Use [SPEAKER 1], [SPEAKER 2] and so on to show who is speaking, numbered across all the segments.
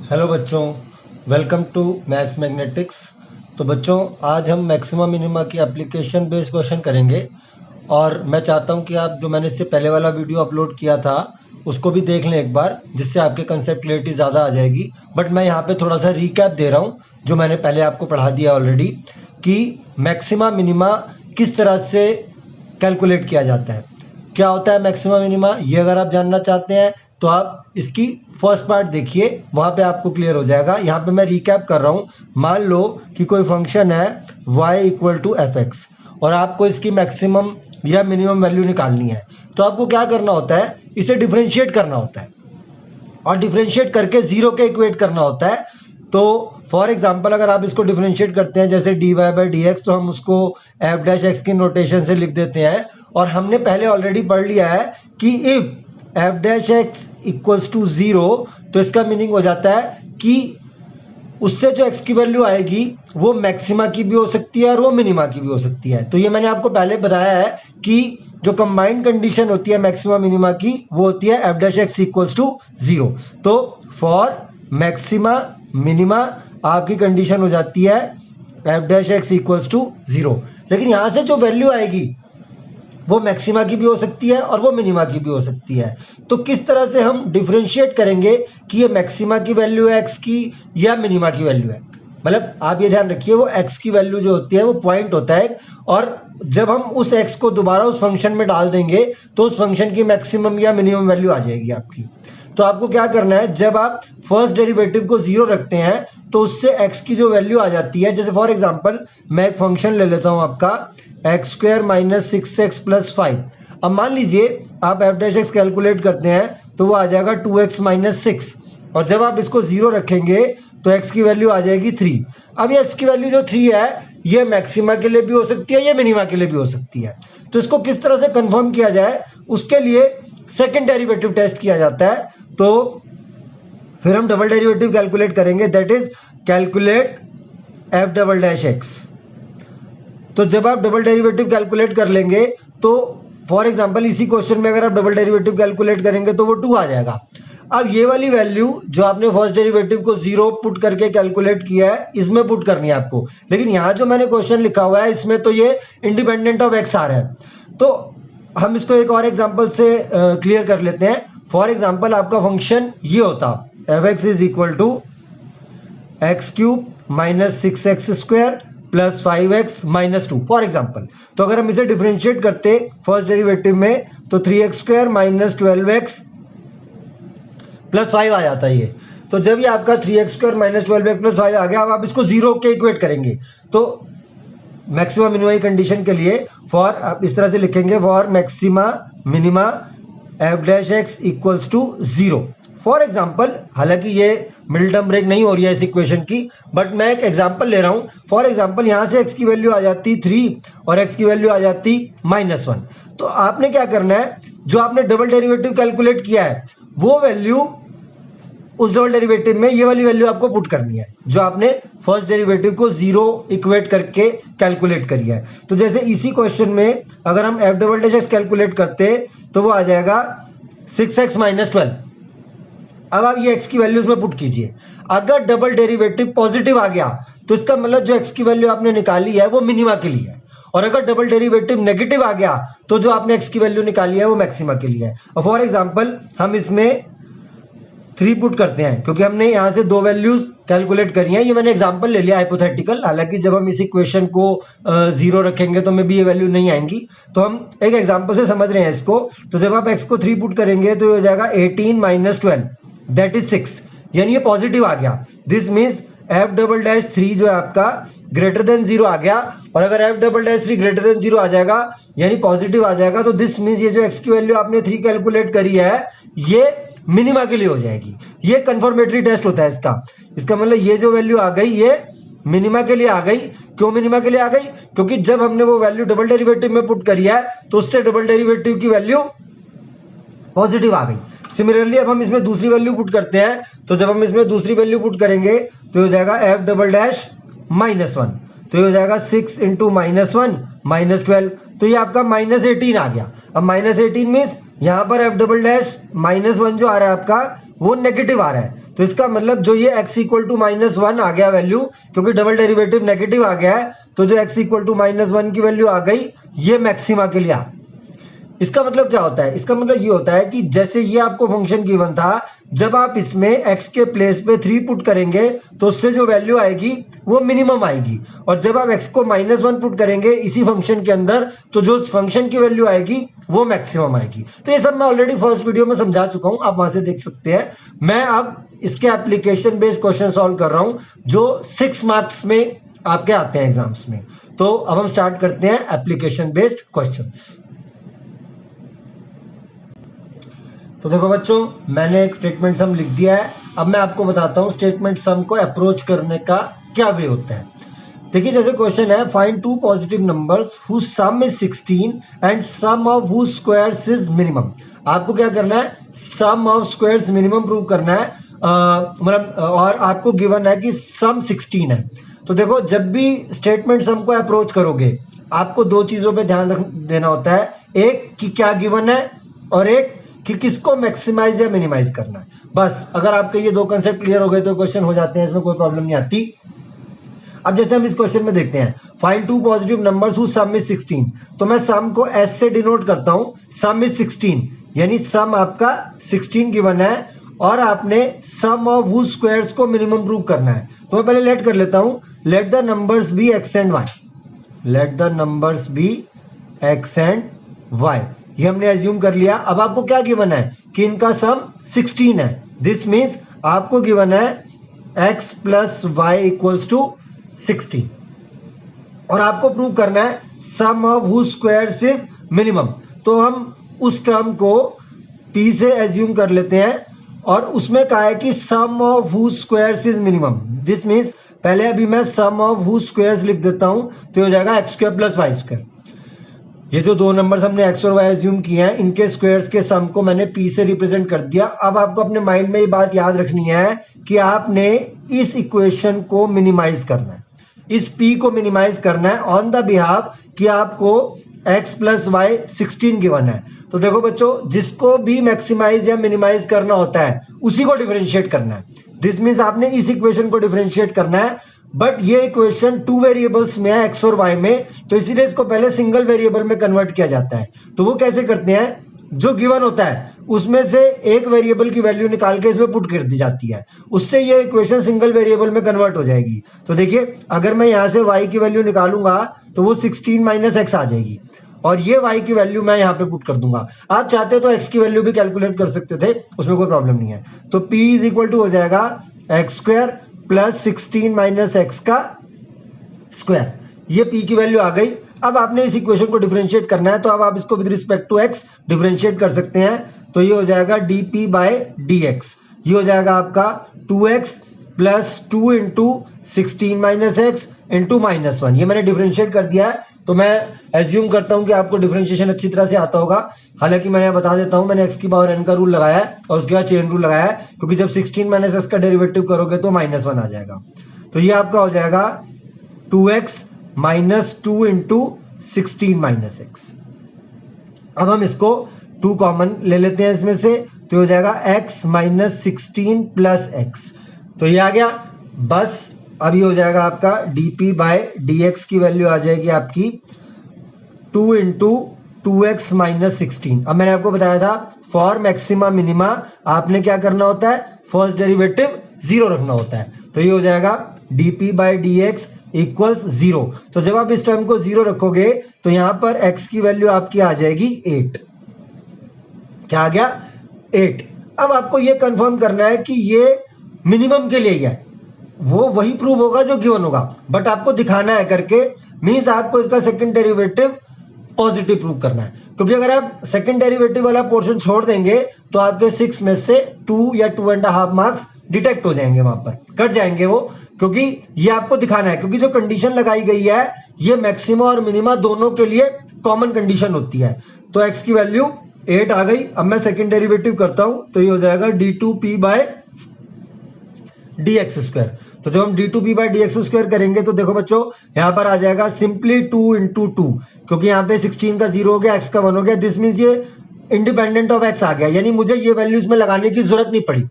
[SPEAKER 1] Hello बच्चों, welcome to maths magnetics. तो बच्चों, आज हम मैक्सिमा मिनिमा की एप्लीकेशन बेस्ड क्वेश्चन करेंगे। और मैं चाहता हूं कि आप जो मैंने इससे पहले वाला वीडियो अपलोड किया था उसको भी देख लें एक बार, जिससे आपके कंसेप्ट क्लियरिटी ज़्यादा आ जाएगी। बट मैं यहाँ पे थोड़ा सा रिकैप दे रहा हूँ जो मैंने पहले आपको पढ़ा दिया ऑलरेडी, कि मैक्सिमा मिनिमा किस तरह से कैलकुलेट किया जाता है, क्या होता है मैक्सिमा मिनिमा। ये अगर आप जानना चाहते हैं तो आप इसकी फर्स्ट पार्ट देखिए, वहाँ पे आपको क्लियर हो जाएगा। यहाँ पे मैं रिकैप कर रहा हूँ। मान लो कि कोई फंक्शन है y equal to f x और आपको इसकी मैक्सिमम या मिनिमम वैल्यू निकालनी है, तो आपको क्या करना होता है, इसे डिफ्रेंशिएट करना होता है और डिफ्रेंशिएट करके जीरो के इक्वेट करना होता है। तो फॉर एग्जांपल अगर आप इसको डिफ्रेंशिएट करते हैं जैसे d y by d x, तो हम उसको एफ डैश एक्स की नोटेशन से लिख देते हैं। और हमने पहले ऑलरेडी पढ़ लिया है कि if f dash x equals to zero, तो इसका मीनिंग हो जाता है कि उससे जो एक्स की वैल्यू आएगी वो मैक्सिमा की भी हो सकती है और वो मिनिमा की भी हो सकती है। तो ये मैंने आपको पहले बताया है कि जो कंबाइंड कंडीशन होती है मैक्सिमा मिनिमा की, वो होती है f dash x equals to zero. तो फॉर मैक्सिमा मिनिमा आपकी कंडीशन हो जाती है f dash x equals to zero. लेकिन यहाँ से जो वैल्यू आएगी वो मैक्सिमा की भी हो सकती है और वो मिनिमा की भी हो सकती है। तो किस तरह से हम डिफरेंशिएट करेंगे कि ये मैक्सिमा की वैल्यू है एक्स की या मिनिमा की वैल्यू है। मतलब आप ये ध्यान रखिए, वो एक्स की वैल्यू जो होती है वो पॉइंट होता है, और जब हम उस एक्स को दोबारा उस फंक्शन में डाल देंगे तो उस फंक्शन की मैक्सिमम या मिनिमम वैल्यू आ जाएगी आपकी। तो आपको क्या करना है, जब आप फर्स्ट डेरिवेटिव को जीरो रखते हैं तो उससे एक्स की जो वैल्यू आ जाती है, जैसे फॉर एग्जांपल मैं एक फंक्शन ले लेता हूं आपका x square minus six x plus five. अब मान लीजिए आप एफ डैश एक्स कैलकुलेट करते हैं तो वो आ जाएगा टू एक्स माइनस सिक्स, और जब आप इसको जीरो रखेंगे तो एक्स की वैल्यू आ जाएगी थ्री। अब ये एक्स की वैल्यू जो थ्री है ये मैक्सिमा के लिए भी हो सकती है, ये मिनिमा के लिए भी हो सकती है। तो इसको किस तरह से कंफर्म किया जाए, उसके लिए सेकंड डेरिवेटिव टेस्ट किया जाता है। तो फिर हम डबल डेरिवेटिव कैलकुलेट करेंगे, that is calculate F double dash x. तो जब आप डबल डेरिवेटिव कैलकुलेट कर लेंगे तो फॉर एग्जांपल इसी क्वेश्चन में अगर आप डबल डेरिवेटिव कैलकुलेट करेंगे तो वो टू आ जाएगा। अब ये वाली वैल्यू जो आपने फर्स्ट डेरिवेटिव को जीरो पुट करके कैलकुलेट किया है इसमें पुट करनी है आपको। लेकिन यहाँ जो मैंने क्वेश्चन लिखा हुआ है इसमें तो ये इंडिपेंडेंट ऑफ एक्स आ रहा है। तो हम इसको एक और एग्जांपल से क्लियर कर लेते हैं। फॉर एग्जांपल आपका फंक्शन ये होता f x is equal to x cube minus six x square plus five x minus two for example. तो अगर हम इसे डिफरेंशिएट करते फर्स्ट डेरिवेटिव में तो three X square minus twelve X plus five आ जाता है ये। तो जब ये आपका three X square minus twelve X plus five आ गया, अब आप इसको जीरो के इक्वेट करेंगे तो मैक्सिमा मिनिमा कंडीशन के लिए फॉर आप इस तरह से लिखेंगे, for maxima minima f dash x equals to zero for example. हालांकि ये मिडिल टर्म ब्रेक नहीं हो रही है इस इक्वेशन की, बट मैं एक एग्जांपल ले रहा हूं। फॉर एग्जांपल यहां से एक्स की वैल्यू आ जाती थ्री और एक्स की वैल्यू आ जाती माइनस वन। तो आपने क्या करना है, जो आपने डबल डेरिवेटिव कैलकुलेट किया है वो वैल्यू उस डबल डेरिवेटिव में ये वाली वैल्यू आपको पुट करनी है जो आपने फर्स्ट डेरिवेटिव को जीरो इक्वेट करके कैलकुलेट करी है। तो जैसे इसी क्वेश्चन में अगर हम F double dash x calculate करते तो वो आ जाएगा सिक्स एक्स माइनस ट्वेल्व। अब आप ये एक्स की वैल्यूज में पुट कीजिए। अगर डबल डेरिवेटिव पॉजिटिव आ गया तो इसका मतलब जो एक्स की वैल्यू आपने निकाली है वो मिनिमा के लिए है, और अगर डबल डेरिवेटिव नेगेटिव आ गया तो जो आपने एक्स की वैल्यू निकाली है वो मैक्सिमा के लिए है। और फॉर एग्जांपल हम इसमें थ्री पुट करते हैं क्योंकि हमने यहाँ से दो वैल्यूज कैलकुलेट करी हैं। ये मैंने एग्जांपल ले लिया हाइपोथेटिकल, हालांकि जब हम इस इक्वेशन को जीरो रखेंगे तो में भी ये वैल्यू नहीं आएंगी। तो हम एक एग्जांपल से समझ रहे हैं इसको। तो जब आप एक्स को थ्री पुट करेंगे तो ये हो जाएगा 18 माइनस 12 दैट इज 6, यानी ये पॉजिटिव आ गया। This means F double dash three जो है आपका ग्रेटर देन जीरो आ गया, और अगर F double dash three greater than zero आ जाएगा यानी पॉजिटिव आ जाएगा, तो दिस मीन्स ये जो एक्स की वैल्यू आपने थ्री कैलकुलेट करी है ये मिनिमा के लिए हो जाएगी। ये कंफर्मेटरी टेस्ट होता है इसका मतलब ये जो वैल्यू आ गई ये मिनिमा के लिए आ गई। क्यों मिनिमा के लिए आ गई? क्योंकि जब हमने वो वैल्यू डबल डेरिवेटिव में पुट करी है तो उससे डबल डेरिवेटिव की वैल्यू पॉजिटिव आ गई। सिमिलरली अब हम इसमें दूसरी वैल्यू पुट करते हैं, तो जब हम इसमें दूसरी वैल्यू पुट करेंगे तो हो जाएगा F double dash minus one. तो ये हो जाएगा six into minus one minus twelve, तो ये आपका माइनस 18 आ गया। अब माइनस 18 मीन्स यहाँ पर F double dash minus one जो आ रहा है आपका वो नेगेटिव आ रहा है। तो इसका मतलब जो ये x इक्वल टू -1 आ गया वैल्यू, क्योंकि डबल डेरिवेटिव नेगेटिव आ गया है, तो जो x इक्वल टू -1 की वैल्यू आ गई ये मैक्सिमा के लिए आ। इसका मतलब क्या होता है? इसका मतलब ये होता है कि जैसे ये आपको फंक्शन गिवन था, जब आप इसमें x के प्लेस पे 3 पुट करेंगे तो उससे जो वैल्यू आएगी वो मिनिमम आएगी, और जब आप x को -1 पुट करेंगे इसी फंक्शन के अंदर तो जो फंक्शन की वैल्यू आएगी वो मैक्सिमम आएगी। तो ये सब मैं ऑलरेडी फर्स्ट वीडियो में समझा चुका हूं, आप वहां से देख सकते हैं। मैं अब इसके एप्लीकेशन बेस्ड क्वेश्चन सॉल्व कर रहा हूं जो 6 मार्क्स में आपके आते हैं एग्जाम्स में। तो अब हम स्टार्ट करते हैं एप्लीकेशन बेस्ड क्वेश्चंस। तो देखो बच्चों, मैंने एक स्टेटमेंट सम लिख दिया है। अब मैं आपको बताता हूं स्टेटमेंट सम को अप्रोच करने का क्या वे होता है। देखिए जैसे क्वेश्चन है, find two positive numbers whose sum is 16 and sum of whose squares is minimum. आपको क्या करना है? Sum of squares minimum prove करना है, मतलब और आपको गिवन है कि सम 16 है। तो देखो जब भी स्टेटमेंट सम को अप्रोच करोगे आपको दो चीजों पे ध्यान देना होता है, एक कि क्या गिवन है और एक कि किसको मैक्सिमाइज या मिनिमाइज करना है। बस अगर आपके ये दो कंसेप्ट क्लियर हो गए तो क्वेश्चन हो जाते हैं, इसमें कोई प्रॉब्लम नहीं आती। अब जैसे हम इस क्वेश्चन में देखते हैं, find two positive numbers whose sum is 16, तो मैं सम को एस से डिनोट करता हूं, सम इज 16, यानी सम आपका 16 गिवन है और आपने सम ऑफ हुज स्क्वायर्स को मिनिमम प्रूव करना है। तो मैं पहले लेट कर लेता हूं, let the numbers be x and y, let the numbers be x and y, ये हमने एज्यूम कर लिया। अब आपको क्या गिवन है कि इनका सम 16 है। दिस मीन्स आपको गिवन है x plus Y equals to 16 और आपको प्रूव करना है sum of whose squares is minimum. तो हम उस टर्म को p से एज्यूम कर लेते हैं और उसमें कहा है कि sum of whose squares is minimum. This means पहले अभी मैं सम ऑफ हुज स्क्वायर्स लिख देता हूं, तो हो जाएगा x square plus y square. ये जो दो नंबर्स हमने x और y एज्यूम किए हैं इनके स्क्वायर्स के सम को मैंने p से रिप्रेजेंट कर दिया। अब आपको अपने माइंड में ये बात याद रखनी है कि आपने इस इक्वेशन को मिनिमाइज करना है, इस p को मिनिमाइज करना है ऑन द बिहाफ कि आपको x प्लस वाई 16 गिवन है। तो देखो बच्चों, जिसको भी मैक्सिमाइज या मिनिमाइज करना होता है उसी को डिफरेंशिएट करना है। दिस मीन्स आपने इस इक्वेशन को डिफरेंशिएट करना है, बट ये इक्वेशन 2 वेरिएबल्स में है x और y में, तो इसीलिए इसको पहले सिंगल वेरिएबल में कन्वर्ट किया जाता है। तो वो कैसे करते हैं, जो गिवन होता है उसमें से एक वेरिएबल की वैल्यू निकाल के इसमें पुट कर दी जाती है, उससे ये इक्वेशन सिंगल वेरिएबल में कन्वर्ट हो जाएगी। तो देखिए अगर मैं यहाँ से y की वैल्यू निकालूंगा तो वो 16 माइनस एक्स आ जाएगी और ये y की वैल्यू मैं यहाँ पे पुट कर दूंगा। आप चाहते तो x की वैल्यू भी कैलकुलेट कर सकते थे, उसमें कोई प्रॉब्लम नहीं है। तो p इज इक्वल टू हो जाएगा x square plus 16 minus x का स्क्वायर, ये p की वैल्यू आ गई। अब आपने इस इक्वेशन को डिफरेंशिएट करना है, तो अब आप इसको with respect to x differentiate कर सकते हैं। तो ये हो जाएगा dp बाय dx, ये हो जाएगा आपका 2x plus 2 into 16 minus x into -1, ये मैंने डिफरेंशिएट कर दिया है। तो मैं एज्यूम करता हूं कि आपको डिफरेंशिएशन अच्छी तरह से आता होगा। हालांकि मैं यहाँ बता देता हूं, मैंने x की पावर n का रूल लगाया है और उसके बाद चेन रूल लगाया है, क्योंकि जब 16 माइनस एक्स का डेरिवेटिव करोगे तो -1 आ जाएगा। तो ये आपका हो जाएगा 2x minus 2 into 16 minus x. अब हम इसको 2 कॉमन ले लेते हैं इसमें से, तो हो जाएगा x माइनस 16 प्लस एक्स, तो ये आ गया। बस अब ये हो जाएगा आपका dp बाय dx की वैल्यू आ जाएगी आपकी 2 इंटू 2x माइनस 16। अब मैंने आपको बताया था फॉर मैक्सिमा मिनिमा आपने क्या करना होता है, फर्स्ट डेरिवेटिव 0 रखना होता है। तो ये हो जाएगा dp बाय dx इक्वल्स 0। तो जब आप इस टर्म को 0 रखोगे तो यहां पर x की वैल्यू आपकी आ जाएगी 8। क्या आ गया? 8। अब आपको ये कंफर्म करना है कि ये मिनिमम के लिए ही है, वो वही प्रूव होगा जो गिवन होगा, बट आपको दिखाना है करके, मींस आपको इसका सेकंड डेरिवेटिव पॉजिटिव प्रूव करना है। क्योंकि अगर आप सेकंड डेरिवेटिव वाला पोर्शन छोड़ देंगे तो आपके 6 में से 2 या 2.5 मार्क्स डिटेक्ट हो जाएंगे, वहां पर कट जाएंगे वो, क्योंकि ये आपको दिखाना है। क्योंकि जो कंडीशन लगाई गई है ये मैक्सिमा और मिनिमा दोनों के लिए कॉमन कंडीशन होती है। तो x की वैल्यू 8 आ गई। अब मैं सेकंड डेरिवेटिव करता हूं, तो ये हो जाएगा d2p बाय dx स्क्वायर। तो जब हम d2p बाय dx स्क्वायर करेंगे तो देखो बच्चों यहां पर आ जाएगा सिंपली 2 इंटू 2, क्योंकि यहाँ पे 16 का 0 हो गया, x का 1 हो गया। दिस मीन्स ये इंडिपेंडेंट ऑफ x आ गया, यानी मुझे ये वैल्यू इसमें लगाने की जरूरत नहीं पड़ी।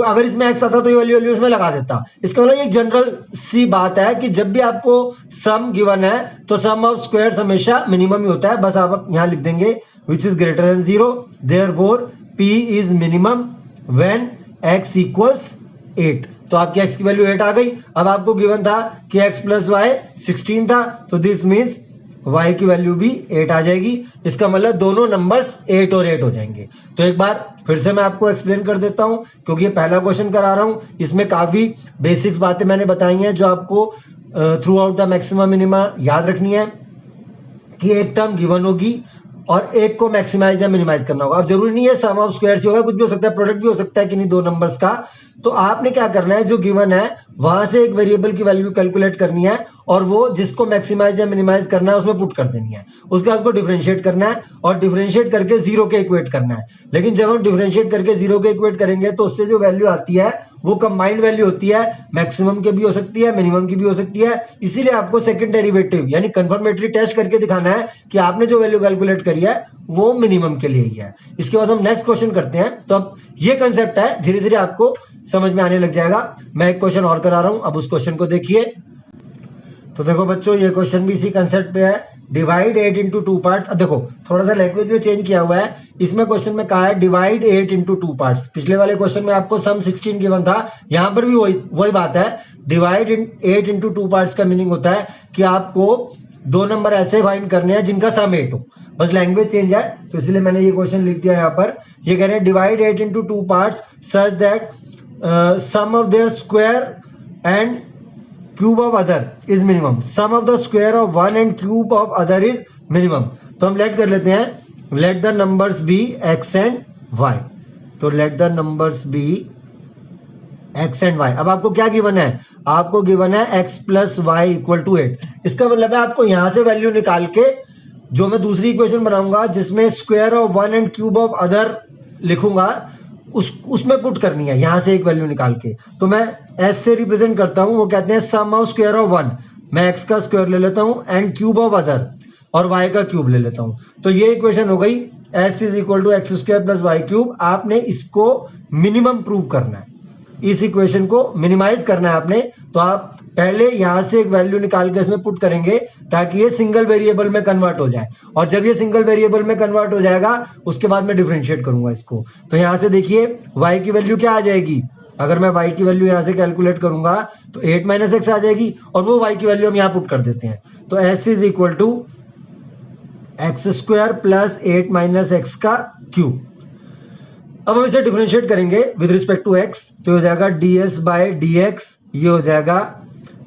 [SPEAKER 1] अगर इसमें x आता तो ये वैल्यू इसमें लगा देता। इसका मतलब एक जनरल सी बात है कि जब भी आपको सम गिवन है तो सम ऑफ स्क्वायर्स हमेशा मिनिमम ही होता है। बस आप यहाँ लिख देंगे which is greater than 0, therefore p is minimum when x equals 8। तो आपकी x की वैल्यू 8 आ गई। अब आपको गिवन था कि x प्लस वाई 16 था, तो दिस मीन्स y की वैल्यू भी 8 आ जाएगी। इसका मतलब दोनों नंबर्स 8 और 8 हो जाएंगे। तो एक बार फिर से मैं आपको एक्सप्लेन कर देता हूं, क्योंकि ये पहला क्वेश्चन करा रहा हूं। इसमें काफी बेसिक्स बातें मैंने बताई हैं जो आपको through out the maxima minima याद रखनी है कि एक टर्म गिवन होगी और एक को मैक्सिमाइज या मिनिमाइज करना होगा। अब जरूरी नहीं है सम ऑफ स्क्वायर्स ही होगा, कुछ भी हो सकता है, प्रोडक्ट भी हो सकता है किन्हीं दो नंबर्स का। तो आपने क्या करना है, जो गिवन है वहां से एक वेरिएबल की वैल्यू कैलकुलेट करनी है और वो जिसको मैक्सिमाइज या मिनिमाइज करना है उसमें पुट कर देनी है। उसके बाद उसको डिफरेंशिएट करना है और डिफरेंशिएट करके जीरो के इक्वेट करना है। लेकिन जब हम डिफरेंशिएट करके जीरो के इक्वेट करेंगे तो उससे जो वैल्यू आती है वो कंबाइंड वैल्यू होती है, मैक्सिमम की भी हो सकती है, मिनिमम की भी हो सकती है। इसीलिए आपको सेकंड डेरिवेटिव यानी कंफर्मेटरी टेस्ट करके दिखाना है कि आपने जो वैल्यू कैलकुलेट करी है वो मिनिमम के लिए ही है। इसके बाद हम नेक्स्ट क्वेश्चन करते हैं। तो अब ये कंसेप्ट है, धीरे धीरे आपको समझ में आने लग जाएगा। मैं एक क्वेश्चन और करा रहा हूं, अब उस क्वेश्चन को देखिए। तो देखो बच्चों, ये क्वेश्चन भी इसी कंसेप्ट पे है, डिवाइड 8 इंटू 2 पार्ट्स। अब देखो थोड़ा सा लैंग्वेज में चेंज किया हुआ है। इसमें क्वेश्चन में कहा है डिवाइड 8 इंटू 2 पार्ट्स। पिछले वाले क्वेश्चन में आपको सम 16 गिवन था, यहां पर भी वही बात है। डिवाइड 8 इंटू 2 पार्ट्स का मीनिंग होता है कि आपको दो नंबर ऐसे फाइंड करने हैं जिनका सम 8 हो। बस लैंग्वेज चेंज है, तो इसलिए मैंने ये क्वेश्चन लिख दिया यहाँ पर। ये कह रहे हैं divide 8 into 2 parts such that sum of their square and cube of other is minimum. Sum of the square of one and cube of other is minimum. तो हम लेट कर लेते हैं, let the numbers be x and Y. तो let the numbers be x and Y. अब आपको क्या given है, आपको गिवन है X plus Y equal to 8। इसका मतलब है आपको यहां से वैल्यू निकाल के जो मैं दूसरी इक्वेशन बनाऊंगा जिसमें square of one and cube of other लिखूंगा उसमें पुट करनी है, यहां से एक वैल्यू निकाल के। तो मैं एस से रिप्रेजेंट करता हूं, वो कहते हैं sum of square of one. मैं एक्स का स्क्वायर ले लेता हूं एंड क्यूब ऑफ अदर और वाई का क्यूब ले लेता हूं। तो ये इक्वेशन हो गई s is equal to x square plus y cube. आपने इसको मिनिमम प्रूव करना है, इस इक्वेशन को मिनिमाइज करना है आपने। तो आप पहले यहां से एक वैल्यू निकाल के इसमें पुट करेंगे ताकि ये सिंगल वेरिएबल में कन्वर्ट हो जाए। और जब ये सिंगल वेरिएबल में कन्वर्ट हो जाएगा उसके बाद मैं डिफरेंशिएट करूंगा इसको। तो यहां से देखिए y की वैल्यू क्या आ जाएगी, अगर मैं y की वैल्यू यहां से कैलकुलेट करूंगा तो 8 माइनस एक्स आ जाएगी और वो y की वैल्यू हम यहां पुट कर देते हैं। तो s is equal to x square plus 8 minus x का क्यूब। अब हम इसे डिफरेंशिएट करेंगे विद रिस्पेक्ट टू x, तो हो जाएगा ds बाय dx। ये हो जाएगा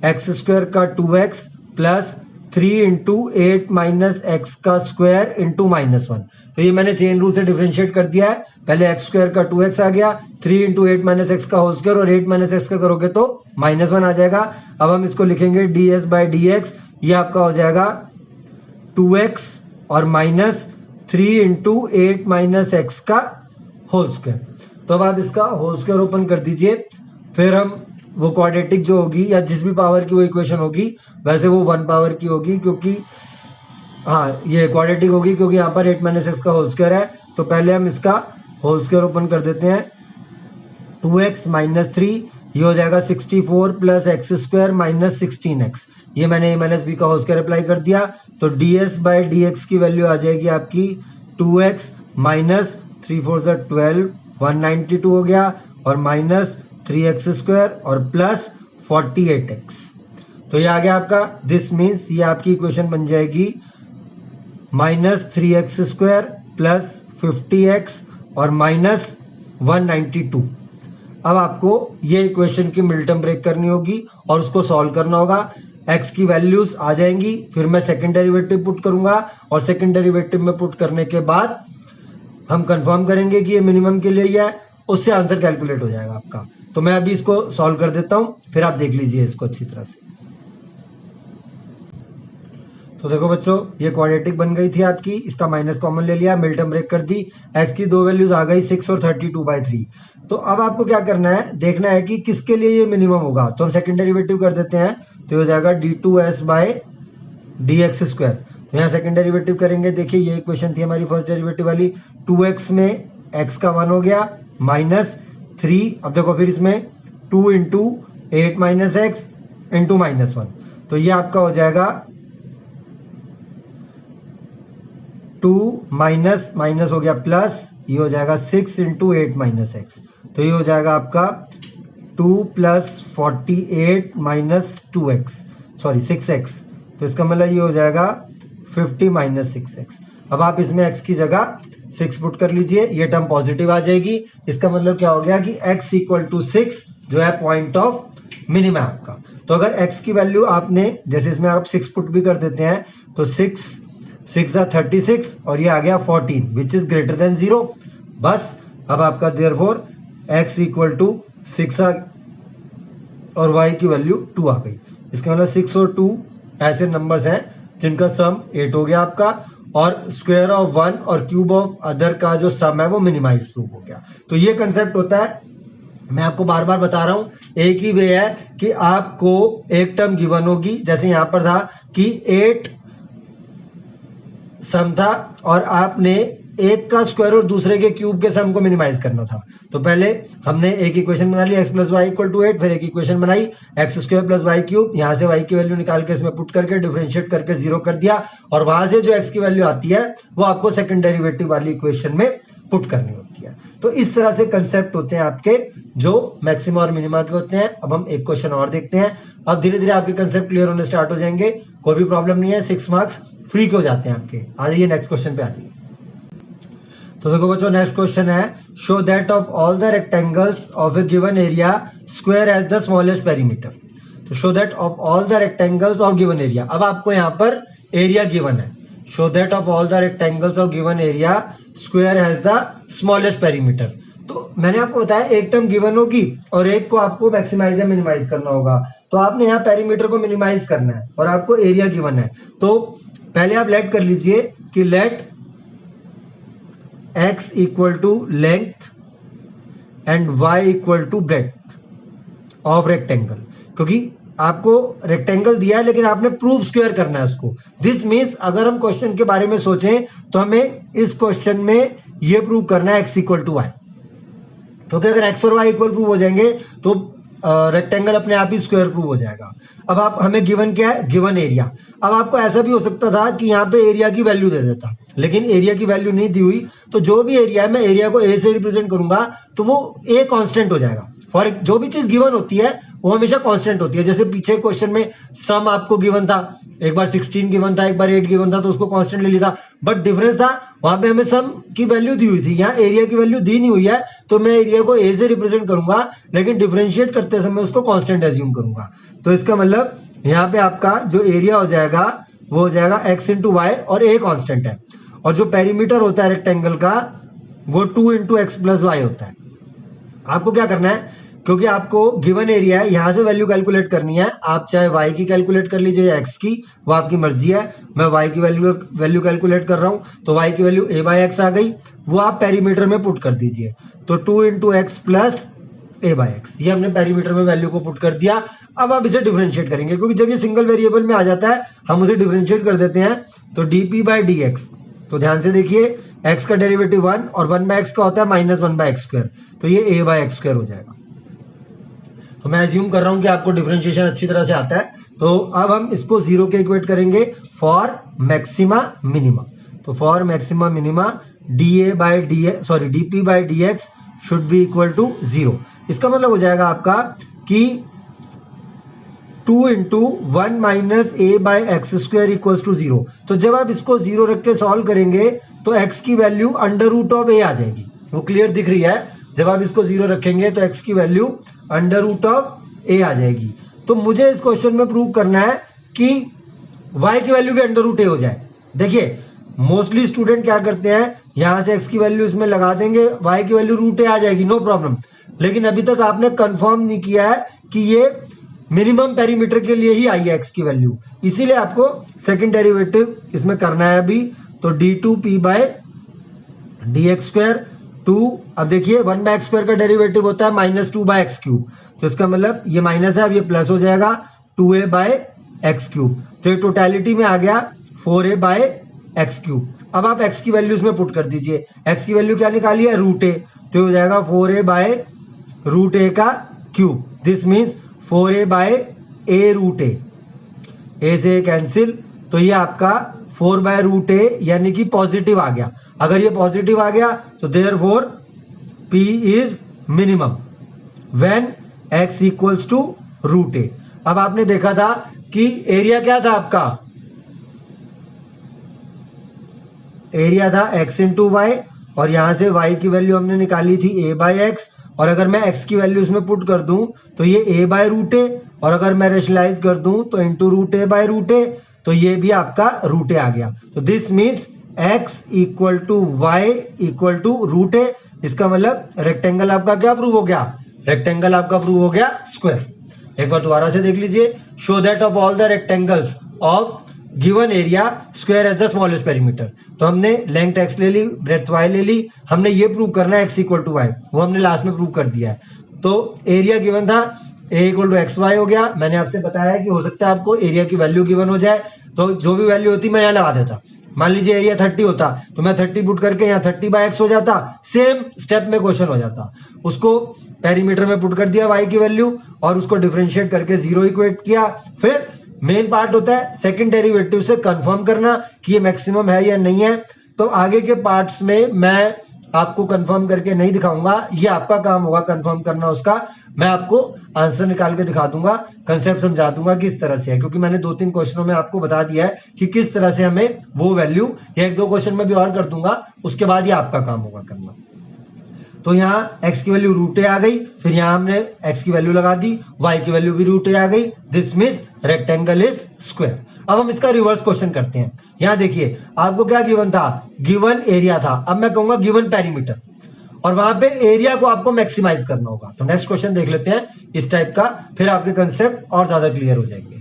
[SPEAKER 1] एक्स स्क्वायर का 2x plus 3 into 8 minus x का स्क्वायर इंटू -1। तो ये मैंने चेन रूल से डिफरेंशिएट कर दिया है। पहले एक्स स्क्वायर का 2x आ गया, 3 इंटू 8 माइनस एक्स का होल स्क्वायर और 8 माइनस एक्स का करोगे तो -1 आ जाएगा। अब हम इसको लिखेंगे ds बाय dx। ये आपका हो जाएगा 2x और माइनस 3 इंटू 8 माइनस एक्स का होल स्क्वायर। तो अब आप इसका होल स्क्वायर ओपन कर दीजिए, फिर हम वो क्वाड्रेटिक जो होगी या जिस भी पावर की वो इक्वेशन होगी, वैसे वो 1 पावर की होगी क्योंकि हाँ ये क्वाड्रेटिक होगी क्योंकि यहाँ पर 8 माइनस एक्स का होल स्क्वायर है। तो पहले हम इसका होल स्क्वायर ओपन कर देते हैं, 2x माइनस 3, ये हो जाएगा 64 plus x square minus 16x। ये मैंने a माइनस बी का होल स्क्वायर अप्लाई कर दिया। तो ds बाई dx की वैल्यू आ जाएगी आपकी 2x माइनस 3 4 12, 192 हो गया और माइनस 3x स्क्वायर और प्लस 48x। तो ये आ गया आपका, दिस मीन्स ये आपकी इक्वेशन बन जाएगी minus 3x square plus 50x और माइनस 192। अब आपको ये इक्वेशन की मिड टर्म ब्रेक करनी होगी और उसको सॉल्व करना होगा। x की वैल्यूज आ जाएंगी, फिर मैं सेकंड डेरिवेटिव पुट करूंगा और सेकंड डेरिवेटिव में पुट करने के बाद हम कंफर्म करेंगे कि ये मिनिमम के लिए ही है, उससे आंसर कैलकुलेट हो जाएगा आपका। तो मैं अभी इसको सॉल्व कर देता हूं, फिर आप देख लीजिए इसको अच्छी तरह से। तो देखो बच्चों, ये क्वाड्रेटिक बन गई थी आपकी, इसका माइनस कॉमन ले लिया, मिड टर्म ब्रेक कर दी, x की दो वैल्यूज आ गई 6 और 32/3। तो अब आपको क्या करना है, देखना है कि किसके लिए ये मिनिमम होगा। तो हम सेकंड डेरिवेटिव कर देते हैं, तो हो जाएगा d2s बाय dx स्क्वायर। तो यहाँ सेकंड डेरिवेटिव करेंगे, देखिए ये इक्वेशन थी हमारी फर्स्ट डेरिवेटिव वाली, 2x में x का 1 हो गया माइनस 3, अब देखो फिर इसमें 2 इंटू 8 माइनस एक्स इंटू -1, तो ये आपका हो जाएगा 2 माइनस माइनस हो गया प्लस, ये हो जाएगा 6 इंटू 8 माइनस एक्स, तो ये हो जाएगा आपका 2 plus 48 minus 2x, sorry 6x, तो इसका मतलब ये हो जाएगा 50 माइनस 6x। अब आप इसमें x की जगह 6 पुट कर लीजिए, ये टर्म पॉजिटिव आ जाएगी। इसका मतलब क्या हो गया कि x इक्वल टू 6 जो है पॉइंट ऑफ मिनिमा आपका। तो अगर x की वैल्यू आपने जैसे इसमें आप 6 पुट भी कर देते हैं तो 6 36 और ये आ गया 14 विच इज ग्रेटर देन 0। बस अब आपका देयरफॉर x इक्वल टू 6 और y की वैल्यू 2 आ गई। इसका मतलब 6 और 2 ऐसे नंबर्स हैं जिनका सम 8 हो गया आपका, और स्क्वायर ऑफ 1 और क्यूब ऑफ अदर का जो सम है वो मिनिमाइज प्रूफ हो गया। तो ये कंसेप्ट होता है, मैं आपको बार बार बता रहा हूं, एक ही वे है कि आपको एक टर्म गिवन होगी, जैसे यहां पर था कि 8 सम था और आपने एक का स्क्वायर और दूसरे के क्यूब के सम को मिनिमाइज करना था। तो पहले हमने एक इक्वेशन बना ली x plus Y equal to 8, फिर एक इक्वेशन बनाई x square plus y cube, यहां से y की वैल्यू निकाल के इसमें पुट करके डिफरेंशिएट करके 0 कर दिया, और वहां से जो x की वैल्यू आती है वो आपको सेकंड डेरिवेटिव वाली इक्वेशन में पुट करनी होती है। तो इस तरह से कंसेप्ट होते हैं आपके जो मैक्सिमा और मिनिमा के होते हैं। अब हम एक क्वेश्चन और देखते हैं, अब धीरे धीरे आपके कंसेप्ट क्लियर होने स्टार्ट हो जाएंगे, कोई भी प्रॉब्लम नहीं है, 6 मार्क्स फ्री के हो जाते हैं आपके। आ जाइए नेक्स्ट क्वेश्चन पे आ जाइए। तो देखो बच्चों नेक्स्ट क्वेश्चन है, show that of all the rectangles of a given area square has the smallest perimeter. तो show that of all the rectangles of given area, अब आपको यहाँ पर एरिया गिवन है, show that of all the rectangles of given area square has the smallest perimeter. तो मैंने आपको बताया एक टर्म गिवन होगी और एक को आपको मैक्सिमाइज या मिनिमाइज करना होगा, तो आपने यहाँ पेरीमीटर को मिनिमाइज करना है और आपको एरिया गिवन है। तो पहले आप लेट कर लीजिए कि let x equal to length and y equal to breadth of rectangle, क्योंकि आपको रेक्टेंगल दिया है लेकिन आपने प्रूफ स्क्वायर करना है उसको। दिस मीन्स अगर हम क्वेश्चन के बारे में सोचें तो हमें इस क्वेश्चन में ये प्रूव करना है x इक्वल टू वाई, क्योंकि अगर x और y इक्वल प्रूव हो जाएंगे तो रेक्टेंगल अपने आप ही स्क्वायर प्रूव हो जाएगा। अब आप हमें गिवन क्या है, गिवन एरिया। अब आपको ऐसा भी हो सकता था कि यहाँ पे एरिया की वैल्यू दे देता, लेकिन एरिया की वैल्यू नहीं दी हुई, तो जो भी एरिया है मैं एरिया को ए से रिप्रेजेंट करूंगा तो वो ए कांस्टेंट हो जाएगा। फॉर जो भी चीज गिवन होती है वो हमेशा कांस्टेंट होती है। जैसे पीछे क्वेश्चन में सम आपको गिवन था, एक बार 16 गिवन था, एक बार 8 गिवन था, तो उसको कांस्टेंट ले लिया था, बट डिफरेंस था वहां पे हमें सम की वैल्यू दी हुई थी, यहाँ एरिया की वैल्यू दी नहीं हुई है, तो मैं एरिया को ए से रिप्रेजेंट करूंगा लेकिन डिफरेंशिएट करते समय उसको कांस्टेंट एज्यूम करूंगा। तो इसका मतलब यहाँ पे आपका जो एरिया हो जाएगा वो हो जाएगा x इंटू वाई, और ए कांस्टेंट है, और जो पेरीमीटर होता है रेक्टेंगल का वो 2 इंटू एक्स प्लस वाई होता है। आपको क्या करना है, क्योंकि आपको गिवन एरिया है, यहां से वैल्यू कैलकुलेट करनी है, आप चाहे y की कैलकुलेट कर लीजिए या x की, वो आपकी मर्जी है। मैं y की वैल्यू कैलकुलेट कर रहा हूं, तो y की वैल्यू a बाई एक्स आ गई, वो आप पेरीमीटर में पुट कर दीजिए, तो 2 into x plus a by x, ये हमने पेरीमीटर में वैल्यू को पुट कर दिया। अब आप इसे डिफरेंशिएट करेंगे, क्योंकि जब ये सिंगल वेरिएबल में आ जाता है हम उसे डिफरेंशिएट कर देते हैं, तो dp बाई dx, तो ध्यान से देखिए x का डेरिवेटिव 1 और 1 बाई एक्स का होता है माइनस 1 बाई एक्स स्क्वायर, तो ये a बाई एक्स स्क्वायर हो जाएगा। तो मैं एज्यूम कर रहा हूं कि आपको डिफरेंशिएशन अच्छी तरह से आता है। तो अब हम इसको 0 के इक्वेट करेंगे फॉर मैक्सिमा मिनिमा। तो for maxima minima dp by dx should be equal to 0। इसका मतलब हो जाएगा आपका कि 2 into 1 minus a by x square equals to 0। तो जब आप इसको 0 रख के सॉल्व करेंगे तो x की value under root of a आ जाएगी, वो क्लियर दिख रही है। जब आप इसको 0 रखेंगे तो x की value under root of a आ जाएगी। तो मुझे इस क्वेश्चन में प्रूव करना है कि y की वैल्यू भी अंडर रूट a हो जाए। देखिए मोस्टली स्टूडेंट क्या करते हैं, यहां से x की वैल्यू इसमें लगा देंगे, y की वैल्यू रूट a आ जाएगी, नो प्रॉब्लम। लेकिन अभी तक आपने कंफर्म नहीं किया है कि ये मिनिमम पेरीमीटर के लिए ही आई है x की वैल्यू, इसीलिए आपको सेकंड डेरिवेटिव इसमें करना है अभी। तो d2p बाय dx स्क्वायर 2, अब देखिए 1 बाय एक्स स्क्वायर का डेरिवेटिव होता है माइनस 2 बाय एक्स क्यूब, तो इसका मतलब ये माइनस है, अब ये प्लस हो जाएगा 2a बाय एक्स क्यूब, तो ये टोटलिटी में आ गया 4a बाय एक्स क्यूब। अब आप x की वैल्यू इसमें पुट कर दीजिए, x की वैल्यू क्या निकाली है, रूट a, तो हो जाएगा 4a बाय रूट ए का cube, this means 4a by A root A से कैंसिल, तो ये आपका 4 बाय रूट ए यानी कि पॉजिटिव आ गया। अगर ये पॉजिटिव आ गया तो therefore P is minimum when x equals to root A. अब आपने देखा था कि एरिया क्या था आपका, एरिया था x इंटू वाई, और यहां से y की वैल्यू हमने निकाली थी a बाई एक्स, और अगर मैं x की वैल्यू इसमें पुट कर दूं तो ये a बाय रूट ए, और अगर मैं रेशनलाइज कर दूं तो into root A by root A, तो ये भी आपका रूट ए आ गया। तो this means x equal to Y equal to root A. इसका मतलब रेक्टेंगल आपका क्या प्रूव हो गया, रेक्टेंगल आपका प्रूव हो गया स्क्वायर। एक बार दोबारा से देख लीजिए, show that of all the rectangles of given area square as the smallest perimeter. तो हमने लेंथ x ले ली, ब्रेथ y ले ली, हमने ये प्रूव करना है x इक्वल टू वाई, वो हमने लास्ट में प्रूव कर दिया है। तो एरिया गिवन था a equal to x y हो गया। मैंने आपसे बताया कि हो सकता है आपको एरिया की वैल्यू गिवन हो जाए, तो जो भी वैल्यू होती मैं यहाँ लगा देता। मान लीजिए एरिया 30 होता तो मैं 30 पुट करके यहाँ 30 बाय एक्स हो जाता, सेम स्टेप में क्वेश्चन हो जाता। उसको पेरीमीटर में पुट कर दिया y की वैल्यू, और उसको डिफरेंशिएट करके 0 इक्वेट किया। फिर मेन पार्ट होता है सेकंड डेरिवेटिव से कंफर्म करना कि ये मैक्सिमम है या नहीं है। तो आगे के पार्ट्स में मैं आपको कंफर्म करके नहीं दिखाऊंगा, ये आपका काम होगा कंफर्म करना उसका। मैं आपको आंसर निकाल के दिखा दूंगा, कंसेप्ट समझा दूंगा किस तरह से है, क्योंकि मैंने 2-3 क्वेश्चनों में आपको बता दिया है कि किस तरह से हमें वो वैल्यू, या 1-2 क्वेश्चन में भी और कर दूंगा, उसके बाद ये आपका काम होगा करना। तो यहाँ x की वैल्यू रूट ए आ गई, फिर यहाँ हमने x की वैल्यू लगा दी, y की वैल्यू भी रूट ए आ गई, this means rectangle is square. अब हम इसका रिवर्स क्वेश्चन करते हैं। यहाँ देखिए आपको क्या गिवन था, गिवन एरिया था, अब मैं कहूंगा गिवन पेरीमीटर, और वहां पे एरिया को आपको मैक्सिमाइज करना होगा। तो नेक्स्ट क्वेश्चन देख लेते हैं इस टाइप का, फिर आपके कंसेप्ट और ज्यादा क्लियर हो जाएंगे।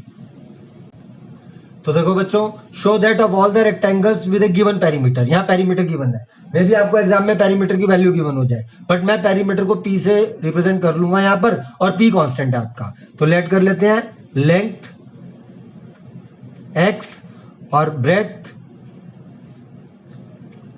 [SPEAKER 1] तो देखो बच्चों, show that of all the rectangles with A given perimeter, यहाँ पेरीमीटर गिवन है, मे भी आपको एग्जाम में पेरीमीटर की वैल्यू गिवन हो जाए, बट मैं पेरीमीटर को p से रिप्रेजेंट कर लूंगा यहाँ पर, और p कांस्टेंट है आपका। तो लेट कर लेते हैं लेंथ x और ब्रेड्थ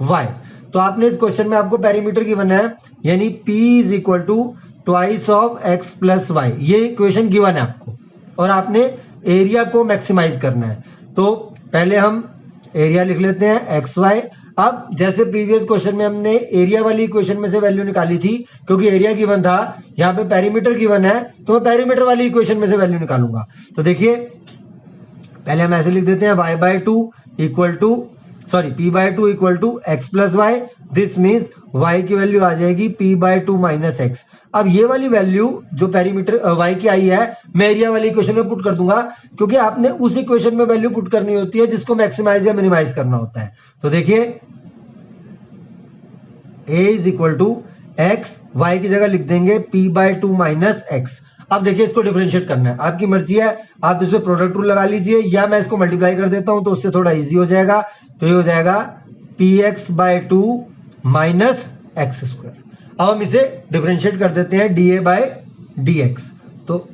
[SPEAKER 1] y। तो आपने इस क्वेश्चन में आपको पेरीमीटर गिवन है, यानी p is equal to twice of x plus y, ये इक्वेशन गिवन है आपको, और आपने एरिया को मैक्सिमाइज करना है। तो पहले हम एरिया लिख लेते हैं एक्स वाई। अब जैसे प्रीवियस क्वेश्चन में हमने एरिया वाली इक्वेशन में से वैल्यू निकाली थी, क्योंकि एरिया गिवन था, यहाँ पे पेरीमीटर गिवन है, तो मैं पेरीमीटर वाली इक्वेशन में से वैल्यू निकालूंगा। तो देखिए पहले हम ऐसे लिख देते हैं y by two equal to, sorry p by two equal to x plus y, this means y की वैल्यू आ जाएगी p by two minus x. अब ये वाली वैल्यू जो पेरीमीटर y की आई है, मैं एरिया वाली इक्वेशन में पुट कर दूंगा, क्योंकि आपने उस इक्वेशन में वैल्यू पुट करनी होती है जिसको मैक्सिमाइज या मिनिमाइज करना होता है। तो देखिए a is equal to x, y की जगह लिख देंगे p by two minus x. अब देखिए इसको डिफरेंशिएट करना है, आपकी मर्जी है, आप इसमें प्रोडक्ट रूल लगा लीजिए, या मैं इसको मल्टीप्लाई कर देता हूं तो उससे थोड़ा इजी हो जाएगा। तो ये हो जाएगा px bye two minus x square. अब हम इसे डिफरेंशिएट कर देते हैं dA बाय dx। तो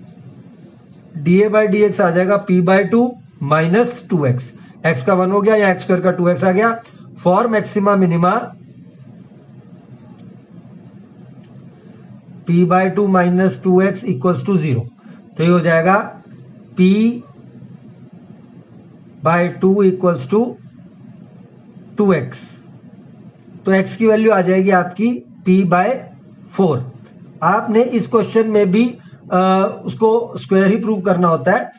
[SPEAKER 1] dA बाय dx आ जाएगा p by two minus 2x, x का 1 हो गया, या एक्स स्क्वायर का 2x आ गया। For maxima minima p by two minus 2x equals to 0। तो ये हो जाएगा p by two equals to 2x। तो x की वैल्यू आ जाएगी आपकी p बाय 4। आपने इस क्वेश्चन में भी उसको स्क्वायर ही प्रूव करना होता है,